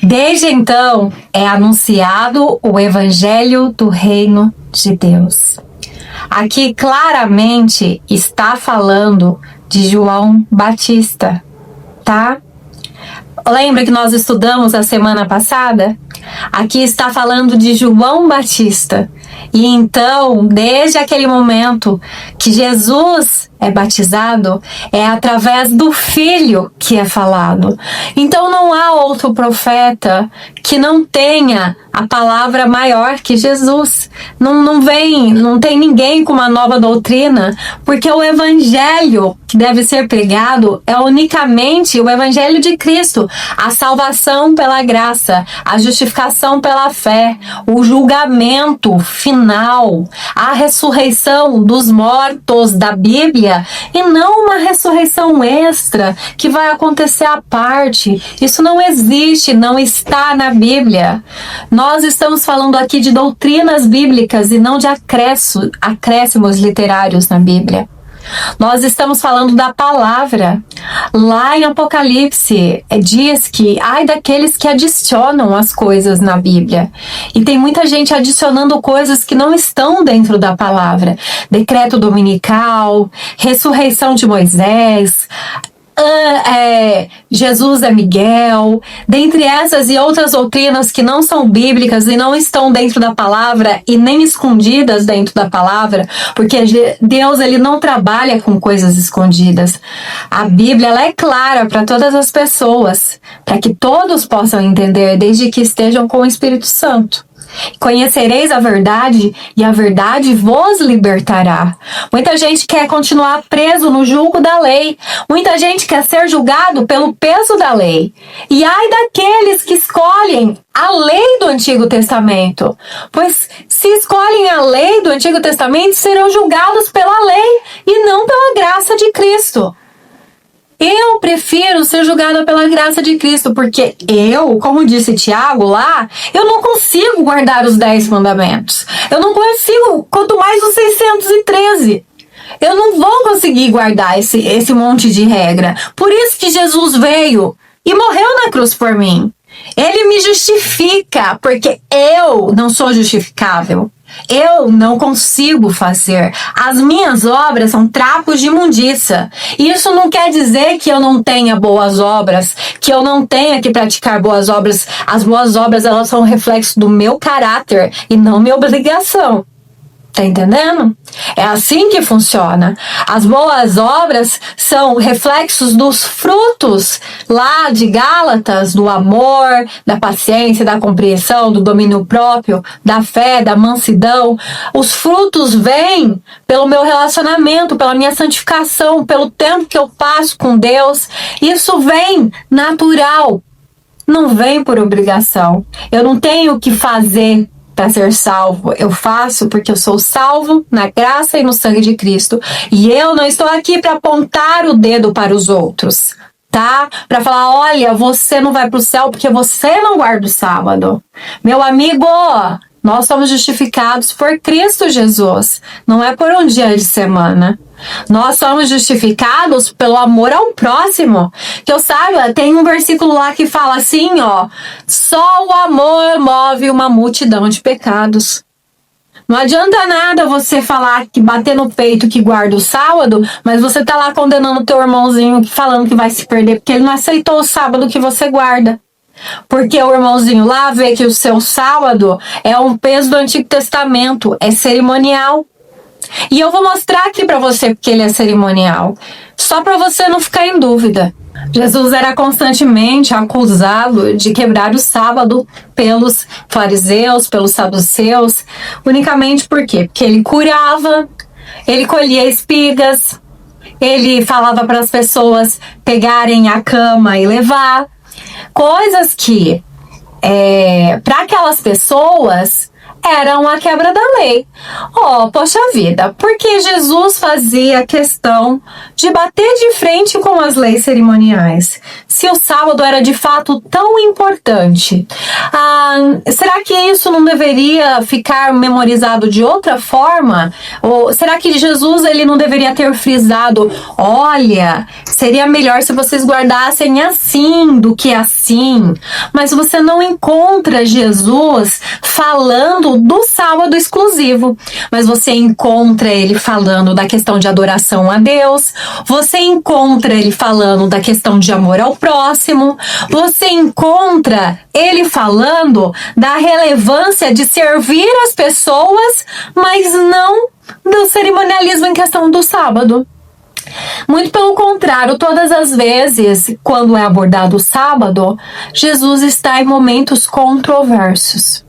Desde então, é anunciado o evangelho do reino de Deus. Aqui claramente está falando de João Batista, tá? Lembra que nós estudamos a semana passada? Aqui está falando de João Batista. E então, desde aquele momento que Jesus é batizado, é através do Filho que é falado. Então não há outro profeta que não tenha a palavra maior que Jesus. Não tem ninguém com uma nova doutrina, porque o evangelho que deve ser pregado é unicamente o evangelho de Cristo, a salvação pela graça, a justificação pela fé, o julgamento final, a ressurreição dos mortos da Bíblia, e não uma ressurreição extra que vai acontecer à parte. Isso não existe, não está na Bíblia. Nós estamos falando aqui de doutrinas bíblicas e não de acréscimos literários na Bíblia. Nós estamos falando da palavra. Lá em Apocalipse diz que ai daqueles que adicionam as coisas na Bíblia. E tem muita gente adicionando coisas que não estão dentro da palavra. Decreto dominical, ressurreição de Moisés, Jesus é Miguel, dentre essas e outras doutrinas que não são bíblicas e não estão dentro da palavra e nem escondidas dentro da palavra, porque Deus ele não trabalha com coisas escondidas. A Bíblia ela é clara para todas as pessoas, para que todos possam entender, desde que estejam com o Espírito Santo. Conhecereis a verdade e a verdade vos libertará. Muita gente quer continuar preso no jugo da lei. Muita gente quer ser julgado pelo peso da lei. E ai daqueles que escolhem a lei do Antigo Testamento. Pois se escolhem a lei do Antigo Testamento, serão julgados pela lei e não pela graça de Cristo. Eu prefiro ser julgada pela graça de Cristo, porque eu, como disse Tiago lá, eu não consigo guardar os 10 mandamentos. Eu não consigo, quanto mais os 613. Eu não vou conseguir guardar esse monte de regra. Por isso que Jesus veio e morreu na cruz por mim. Ele me justifica, porque eu não sou justificável. Eu não consigo fazer. As minhas obras são trapos de imundícia. Isso não quer dizer que eu não tenha boas obras, que eu não tenha que praticar boas obras. As boas obras, elas são um reflexo do meu caráter e não minha obrigação. Tá entendendo? É assim que funciona. As boas obras são reflexos dos frutos lá de Gálatas, do amor, da paciência, da compreensão, do domínio próprio, da fé, da mansidão. Os frutos vêm pelo meu relacionamento, pela minha santificação, pelo tempo que eu passo com Deus. Isso vem natural, não vem por obrigação. Eu não tenho que fazer para ser salvo. Eu faço porque eu sou salvo na graça e no sangue de Cristo. E eu não estou aqui para apontar o dedo para os outros, tá? Para falar, olha, você não vai para o céu porque você não guarda o sábado. Meu amigo, nós somos justificados por Cristo Jesus. Não é por um dia de semana. Nós somos justificados pelo amor ao próximo. Que eu saiba, tem um versículo lá que fala assim, ó: só o amor move uma multidão de pecados. Não adianta nada você falar que bater no peito que guarda o sábado, mas você tá lá condenando o teu irmãozinho, falando que vai se perder porque ele não aceitou o sábado que você guarda. Porque o irmãozinho lá vê que o seu sábado é um peso do Antigo Testamento, é cerimonial. E eu vou mostrar aqui para você porque ele é cerimonial, só para você não ficar em dúvida. Jesus era constantemente acusado de quebrar o sábado pelos fariseus, pelos saduceus, unicamente por quê? Porque ele curava, ele colhia espigas, ele falava para as pessoas pegarem a cama e levar, coisas que para aquelas pessoas eram a quebra da lei. Poxa vida, porque Jesus fazia questão de bater de frente com as leis cerimoniais? Se o sábado era de fato tão importante, será que isso não deveria ficar memorizado de outra forma? Ou será que Jesus ele não deveria ter frisado, olha, seria melhor se vocês guardassem assim do que assim? Mas você não encontra Jesus falando do sábado exclusivo, mas você encontra ele falando da questão de adoração a Deus, você encontra ele falando da questão de amor ao próximo, você encontra ele falando da relevância de servir as pessoas, mas não do cerimonialismo em questão do sábado. Muito pelo contrário, todas as vezes, quando é abordado o sábado, Jesus está em momentos controversos.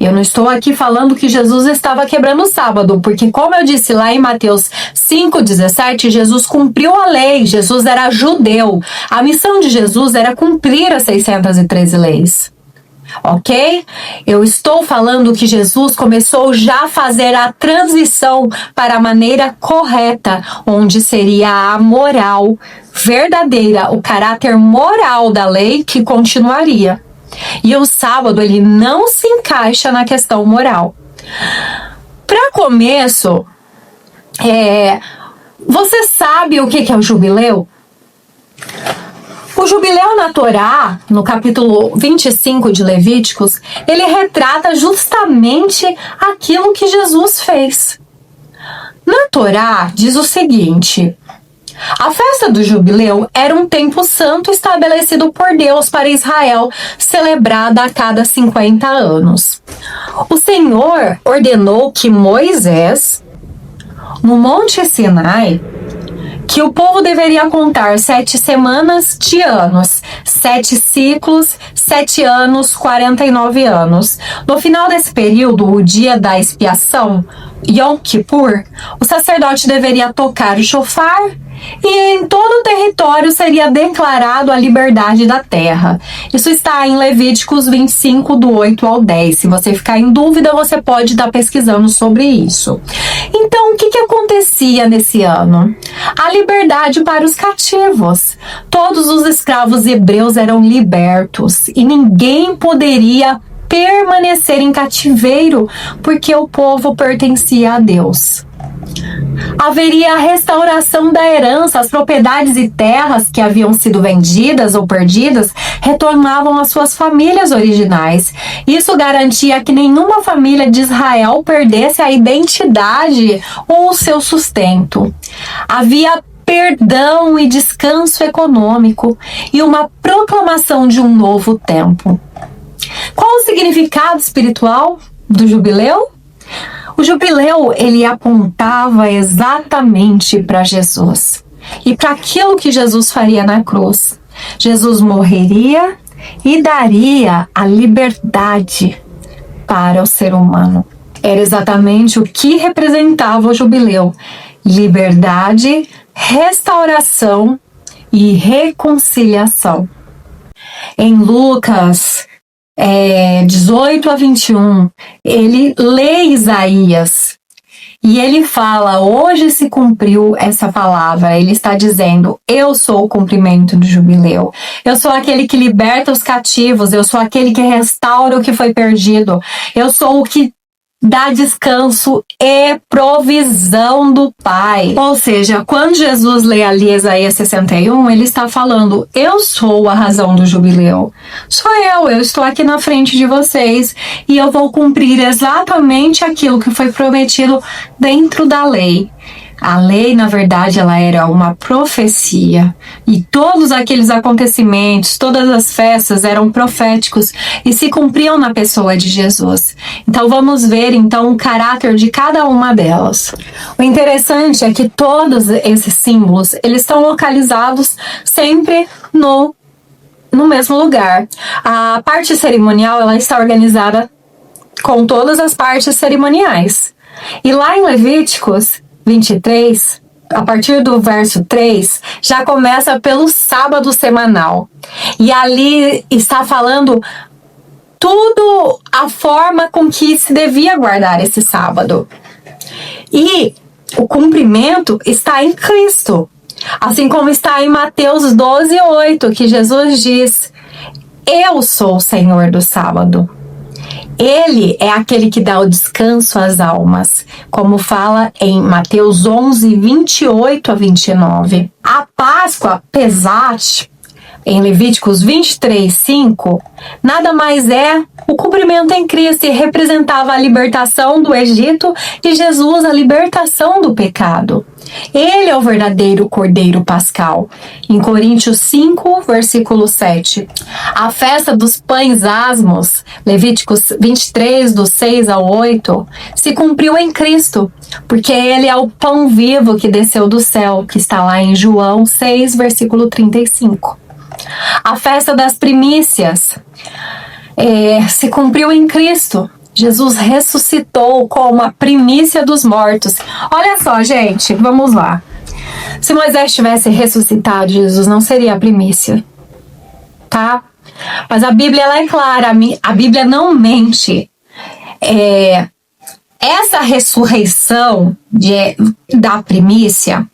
Eu não estou aqui falando que Jesus estava quebrando o sábado, porque como eu disse lá em Mateus 5,17, Jesus cumpriu a lei, Jesus era judeu. A missão de Jesus era cumprir as 613 leis. Ok? Eu estou falando que Jesus começou já a fazer a transição para a maneira correta, onde seria a moral verdadeira, o caráter moral da lei que continuaria. E o sábado, ele não se encaixa na questão moral. Para começo, você sabe o que é o jubileu? O jubileu na Torá, no capítulo 25 de Levíticos, ele retrata justamente aquilo que Jesus fez. Na Torá, diz o seguinte: a festa do jubileu era um tempo santo estabelecido por Deus para Israel, celebrada a cada 50 anos. O Senhor ordenou que Moisés, no Monte Sinai, que o povo deveria contar 7 semanas de anos, 7 ciclos, 7 anos, 49 anos. No final desse período, o dia da expiação, Yom Kippur, o sacerdote deveria tocar o shofar e em todo o território seria declarado a liberdade da terra. Isso está em Levíticos 25, do 8 ao 10. Se você ficar em dúvida, você pode estar pesquisando sobre isso. Então, o que acontecia nesse ano? A liberdade para os cativos. Todos os escravos hebreus eram libertos e ninguém poderia permanecer em cativeiro porque o povo pertencia a Deus. Haveria a restauração da herança, as propriedades e terras que haviam sido vendidas ou perdidas retornavam às suas famílias originais. Isso garantia que nenhuma família de Israel perdesse a identidade ou o seu sustento. Havia perdão e descanso econômico e uma proclamação de um novo tempo. Qual o significado espiritual do jubileu? O jubileu, ele apontava exatamente para Jesus e para aquilo que Jesus faria na cruz. Jesus morreria e daria a liberdade para o ser humano. Era exatamente o que representava o jubileu: liberdade, restauração e reconciliação. Em Lucas 18 a 21, ele lê Isaías e ele fala: hoje se cumpriu essa palavra. Ele está dizendo: eu sou o cumprimento do jubileu, eu sou aquele que liberta os cativos, eu sou aquele que restaura o que foi perdido, eu sou o que dá descanso e provisão do Pai. Ou seja, quando Jesus lê ali Isaías 61, ele está falando: eu sou a razão do jubileu. Sou eu estou aqui na frente de vocês e eu vou cumprir exatamente aquilo que foi prometido dentro da lei. A lei, na verdade, ela era uma profecia e todos aqueles acontecimentos, todas as festas eram proféticos e se cumpriam na pessoa de Jesus. Então vamos ver então o caráter de cada uma delas. O interessante é que todos esses símbolos, eles estão localizados sempre no mesmo lugar. A parte cerimonial, ela está organizada com todas as partes cerimoniais. E lá em Levíticos 23, a partir do verso 3, já começa pelo sábado semanal. E ali está falando tudo a forma com que se devia guardar esse sábado. E o cumprimento está em Cristo. Assim como está em Mateus 12, 8, que Jesus diz: eu sou o Senhor do sábado. Ele é aquele que dá o descanso às almas, como fala em Mateus 11, 28 a 29. A Páscoa, Pesach, em Levíticos 23:5, nada mais é o cumprimento em Cristo, e representava a libertação do Egito e Jesus a libertação do pecado. Ele é o verdadeiro Cordeiro Pascal. Em Coríntios 5, versículo 7. A festa dos pães asmos, Levíticos 23, do 6 ao 8, se cumpriu em Cristo, porque ele é o pão vivo que desceu do céu, que está lá em João 6, versículo 35. A festa das primícias se cumpriu em Cristo. Jesus ressuscitou como a primícia dos mortos. Olha só, gente, vamos lá. Se Moisés tivesse ressuscitado, Jesus não seria a primícia, tá? Mas a Bíblia, ela é clara, a Bíblia não mente. Essa ressurreição da primícia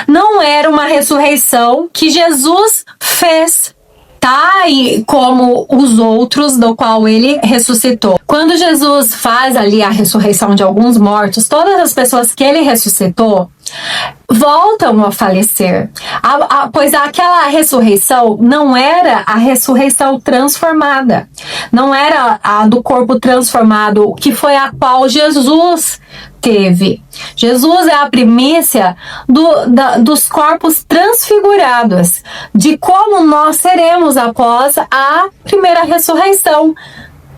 não era uma ressurreição que Jesus fez, tá? E como os outros do qual ele ressuscitou. Quando Jesus faz ali a ressurreição de alguns mortos, todas as pessoas que ele ressuscitou voltam a falecer. Pois aquela ressurreição não era a ressurreição transformada. Não era a do corpo transformado, que foi a qual Jesus teve. Jesus é a primícia dos corpos transfigurados, de como nós seremos após a primeira ressurreição,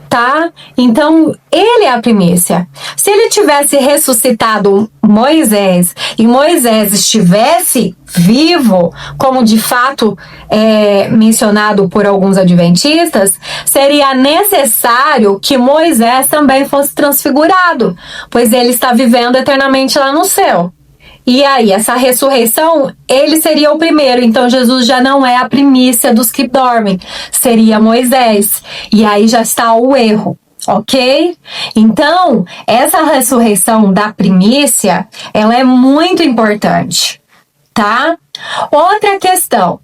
tá? Então, ele é a primícia. Se ele tivesse ressuscitado Moisés e Moisés estivesse vivo, como de fato é mencionado por alguns adventistas, seria necessário que Moisés também fosse transfigurado, pois ele está vivendo eternamente lá no céu. E aí, essa ressurreição, ele seria o primeiro. Então, Jesus já não é a primícia dos que dormem. Seria Moisés. E aí já está o erro, ok? Então, essa ressurreição da primícia, ela é muito importante, tá? Outra questão.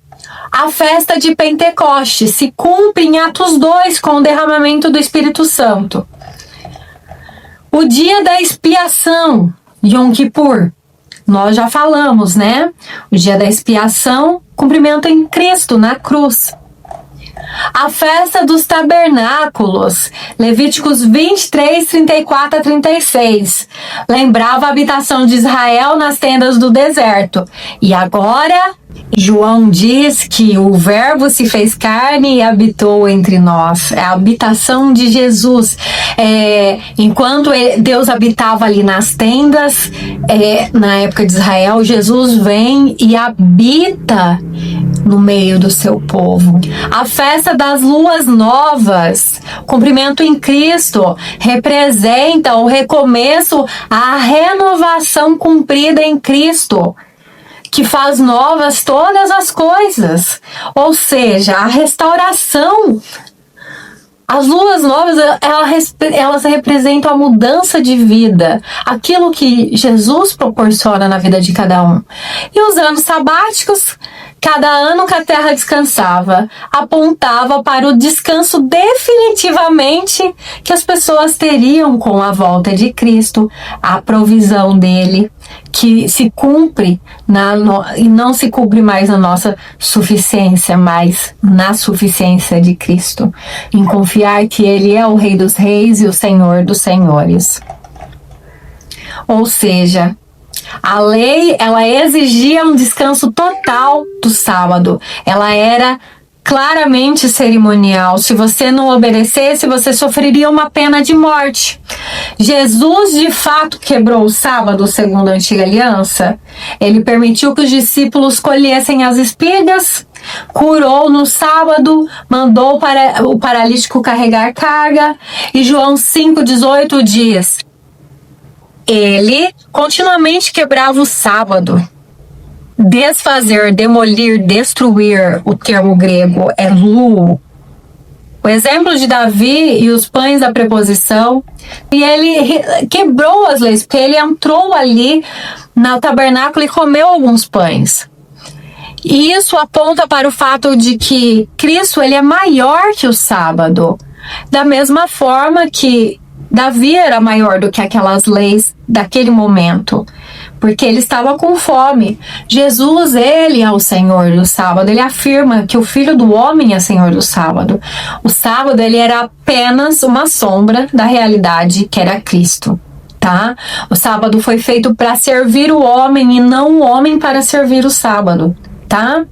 A festa de Pentecostes se cumpre em Atos 2 com o derramamento do Espírito Santo. O dia da expiação, Yom Kippur. Nós já falamos, né? O dia da expiação, cumprimento em Cristo, na cruz. A festa dos tabernáculos, Levíticos 23, 34 a 36. Lembrava a habitação de Israel nas tendas do deserto. E agora, João diz que o Verbo se fez carne e habitou entre nós. É a habitação de Jesus. Enquanto Deus habitava ali nas tendas, na época de Israel, Jesus vem e habita no meio do seu povo. A festa das luas novas, cumprimento em Cristo, representa o recomeço, a renovação cumprida em Cristo, que faz novas todas as coisas. Ou seja, a restauração. As luas novas, elas representam a mudança de vida, aquilo que Jesus proporciona na vida de cada um. E os anos sabáticos, cada ano que a terra descansava, apontava para o descanso definitivamente que as pessoas teriam com a volta de Cristo, a provisão dele, que se cumpre e não se cumpre mais na nossa suficiência, mas na suficiência de Cristo, em confiar que ele é o Rei dos Reis e o Senhor dos Senhores. Ou seja, a lei, ela exigia um descanso total do sábado. Ela era claramente cerimonial. Se você não obedecesse, você sofreria uma pena de morte. Jesus, de fato, quebrou o sábado, segundo a antiga aliança. Ele permitiu que os discípulos colhessem as espigas, curou no sábado, mandou o paralítico carregar carga. E João 5,18 diz: ele continuamente quebrava o sábado. Desfazer, demolir, destruir, o termo grego é luo. O exemplo de Davi e os pães da preposição, e ele quebrou as leis, porque ele entrou ali no tabernáculo e comeu alguns pães. E isso aponta para o fato de que Cristo, ele é maior que o sábado, da mesma forma que Davi era maior do que aquelas leis daquele momento. porque ele estava com fome. Jesus, ele é o Senhor do sábado. Ele afirma que o Filho do Homem é Senhor do sábado. O sábado, ele era apenas uma sombra da realidade que era Cristo, tá? O sábado foi feito para servir o homem e não o homem para servir o sábado, tá?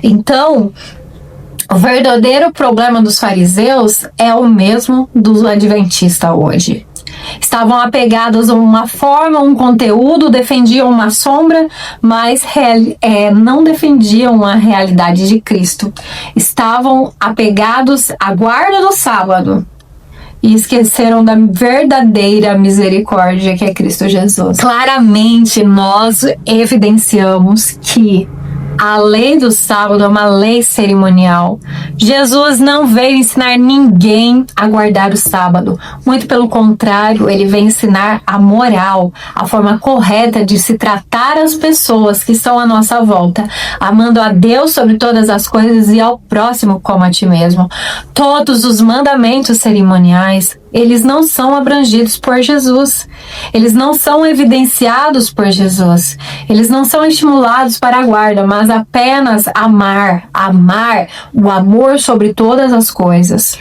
Então, o verdadeiro problema dos fariseus é o mesmo dos adventistas hoje. Estavam apegados a uma forma, um conteúdo, defendiam uma sombra, mas não defendiam a realidade de Cristo. Estavam apegados à guarda do sábado e esqueceram da verdadeira misericórdia que é Cristo Jesus. Claramente, nós evidenciamos que a lei do sábado é uma lei cerimonial. Jesus não veio ensinar ninguém a guardar o sábado. Muito pelo contrário, ele veio ensinar a moral, a forma correta de se tratar as pessoas que estão à nossa volta, amando a Deus sobre todas as coisas e ao próximo como a ti mesmo. Todos os mandamentos cerimoniais, eles não são abrangidos por Jesus. Eles não são evidenciados por Jesus. Eles não são estimulados para a guarda, mas apenas amar o amor sobre todas as coisas.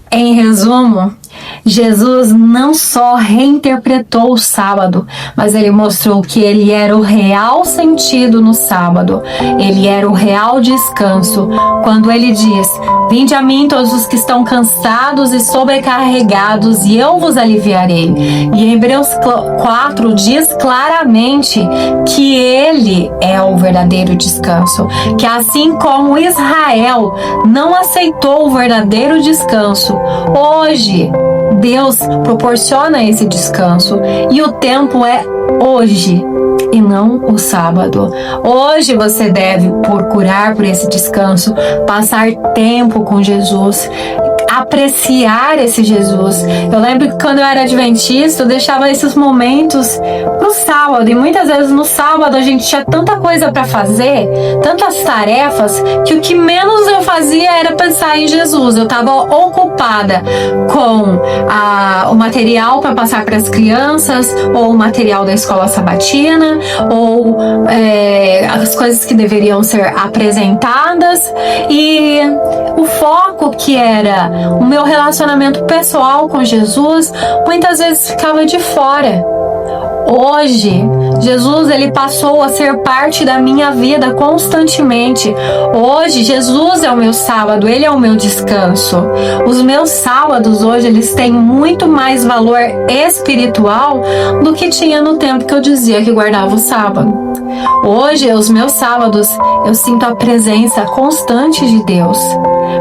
Em resumo, Jesus não só reinterpretou o sábado, mas ele mostrou que ele era o real sentido no sábado. Ele era o real descanso. Quando ele diz: "Vinde a mim todos os que estão cansados e sobrecarregados, e eu vos aliviarei." E em Hebreus 4 diz claramente que ele é o verdadeiro descanso. Que assim como Israel não aceitou o verdadeiro descanso, hoje Deus proporciona esse descanso e o tempo é hoje e não o sábado. Hoje você deve procurar por esse descanso, passar tempo com Jesus, apreciar esse Jesus. Eu lembro que quando eu era adventista, eu deixava esses momentos pro sábado, e muitas vezes no sábado a gente tinha tanta coisa para fazer, tantas tarefas, que o que menos eu fazia era pensar em Jesus. Eu estava ocupada com o material para passar para as crianças, ou o material da escola sabatina, ou as coisas que deveriam ser apresentadas, e o foco que era o meu relacionamento pessoal com Jesus muitas vezes ficava de fora. Hoje, Jesus, ele passou a ser parte da minha vida constantemente. Hoje, Jesus é o meu sábado, ele é o meu descanso. Os meus sábados hoje, eles têm muito mais valor espiritual do que tinha no tempo que eu dizia que guardava o sábado. Hoje, os meus sábados, eu sinto a presença constante de Deus.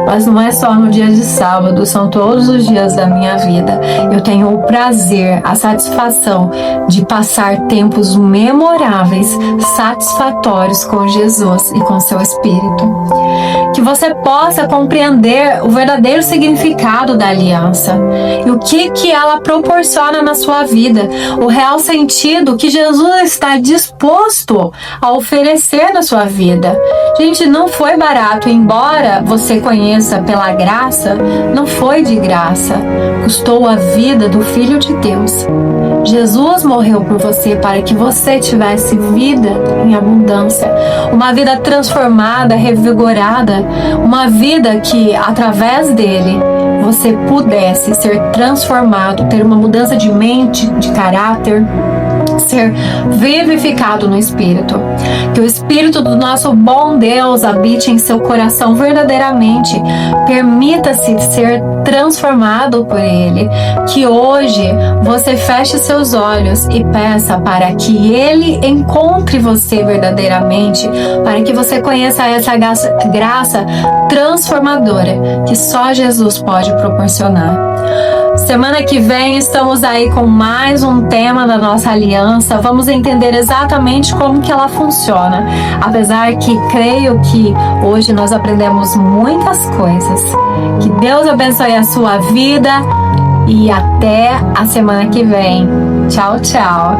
Mas não é só no dia de sábado, são todos os dias da minha vida. Eu tenho o prazer, a satisfação de passar tempos memoráveis, satisfatórios com Jesus e com seu Espírito. Que você possa compreender o verdadeiro significado da aliança e o que ela proporciona na sua vida, o real sentido que Jesus está disposto a oferecer na sua vida. Gente, não foi barato, embora você conheça pela graça, não foi de graça. Custou a vida do Filho de Deus. Jesus morreu por você para que você tivesse vida em abundância, uma vida transformada, revigorada, uma vida que, através dele, você pudesse ser transformado, ter uma mudança de mente, de caráter, ser vivificado no Espírito. Que o Espírito do nosso bom Deus habite em seu coração verdadeiramente. Permita-se ser transformado por Ele. Que hoje você feche seus olhos e peça para que Ele encontre você verdadeiramente, para que você conheça essa graça transformadora que só Jesus pode proporcionar. Semana que vem estamos aí com mais um tema da nossa aliança. Vamos entender exatamente como que ela funciona. Apesar que creio que hoje nós aprendemos muitas coisas. Que Deus abençoe a sua vida e até a semana que vem. Tchau, tchau.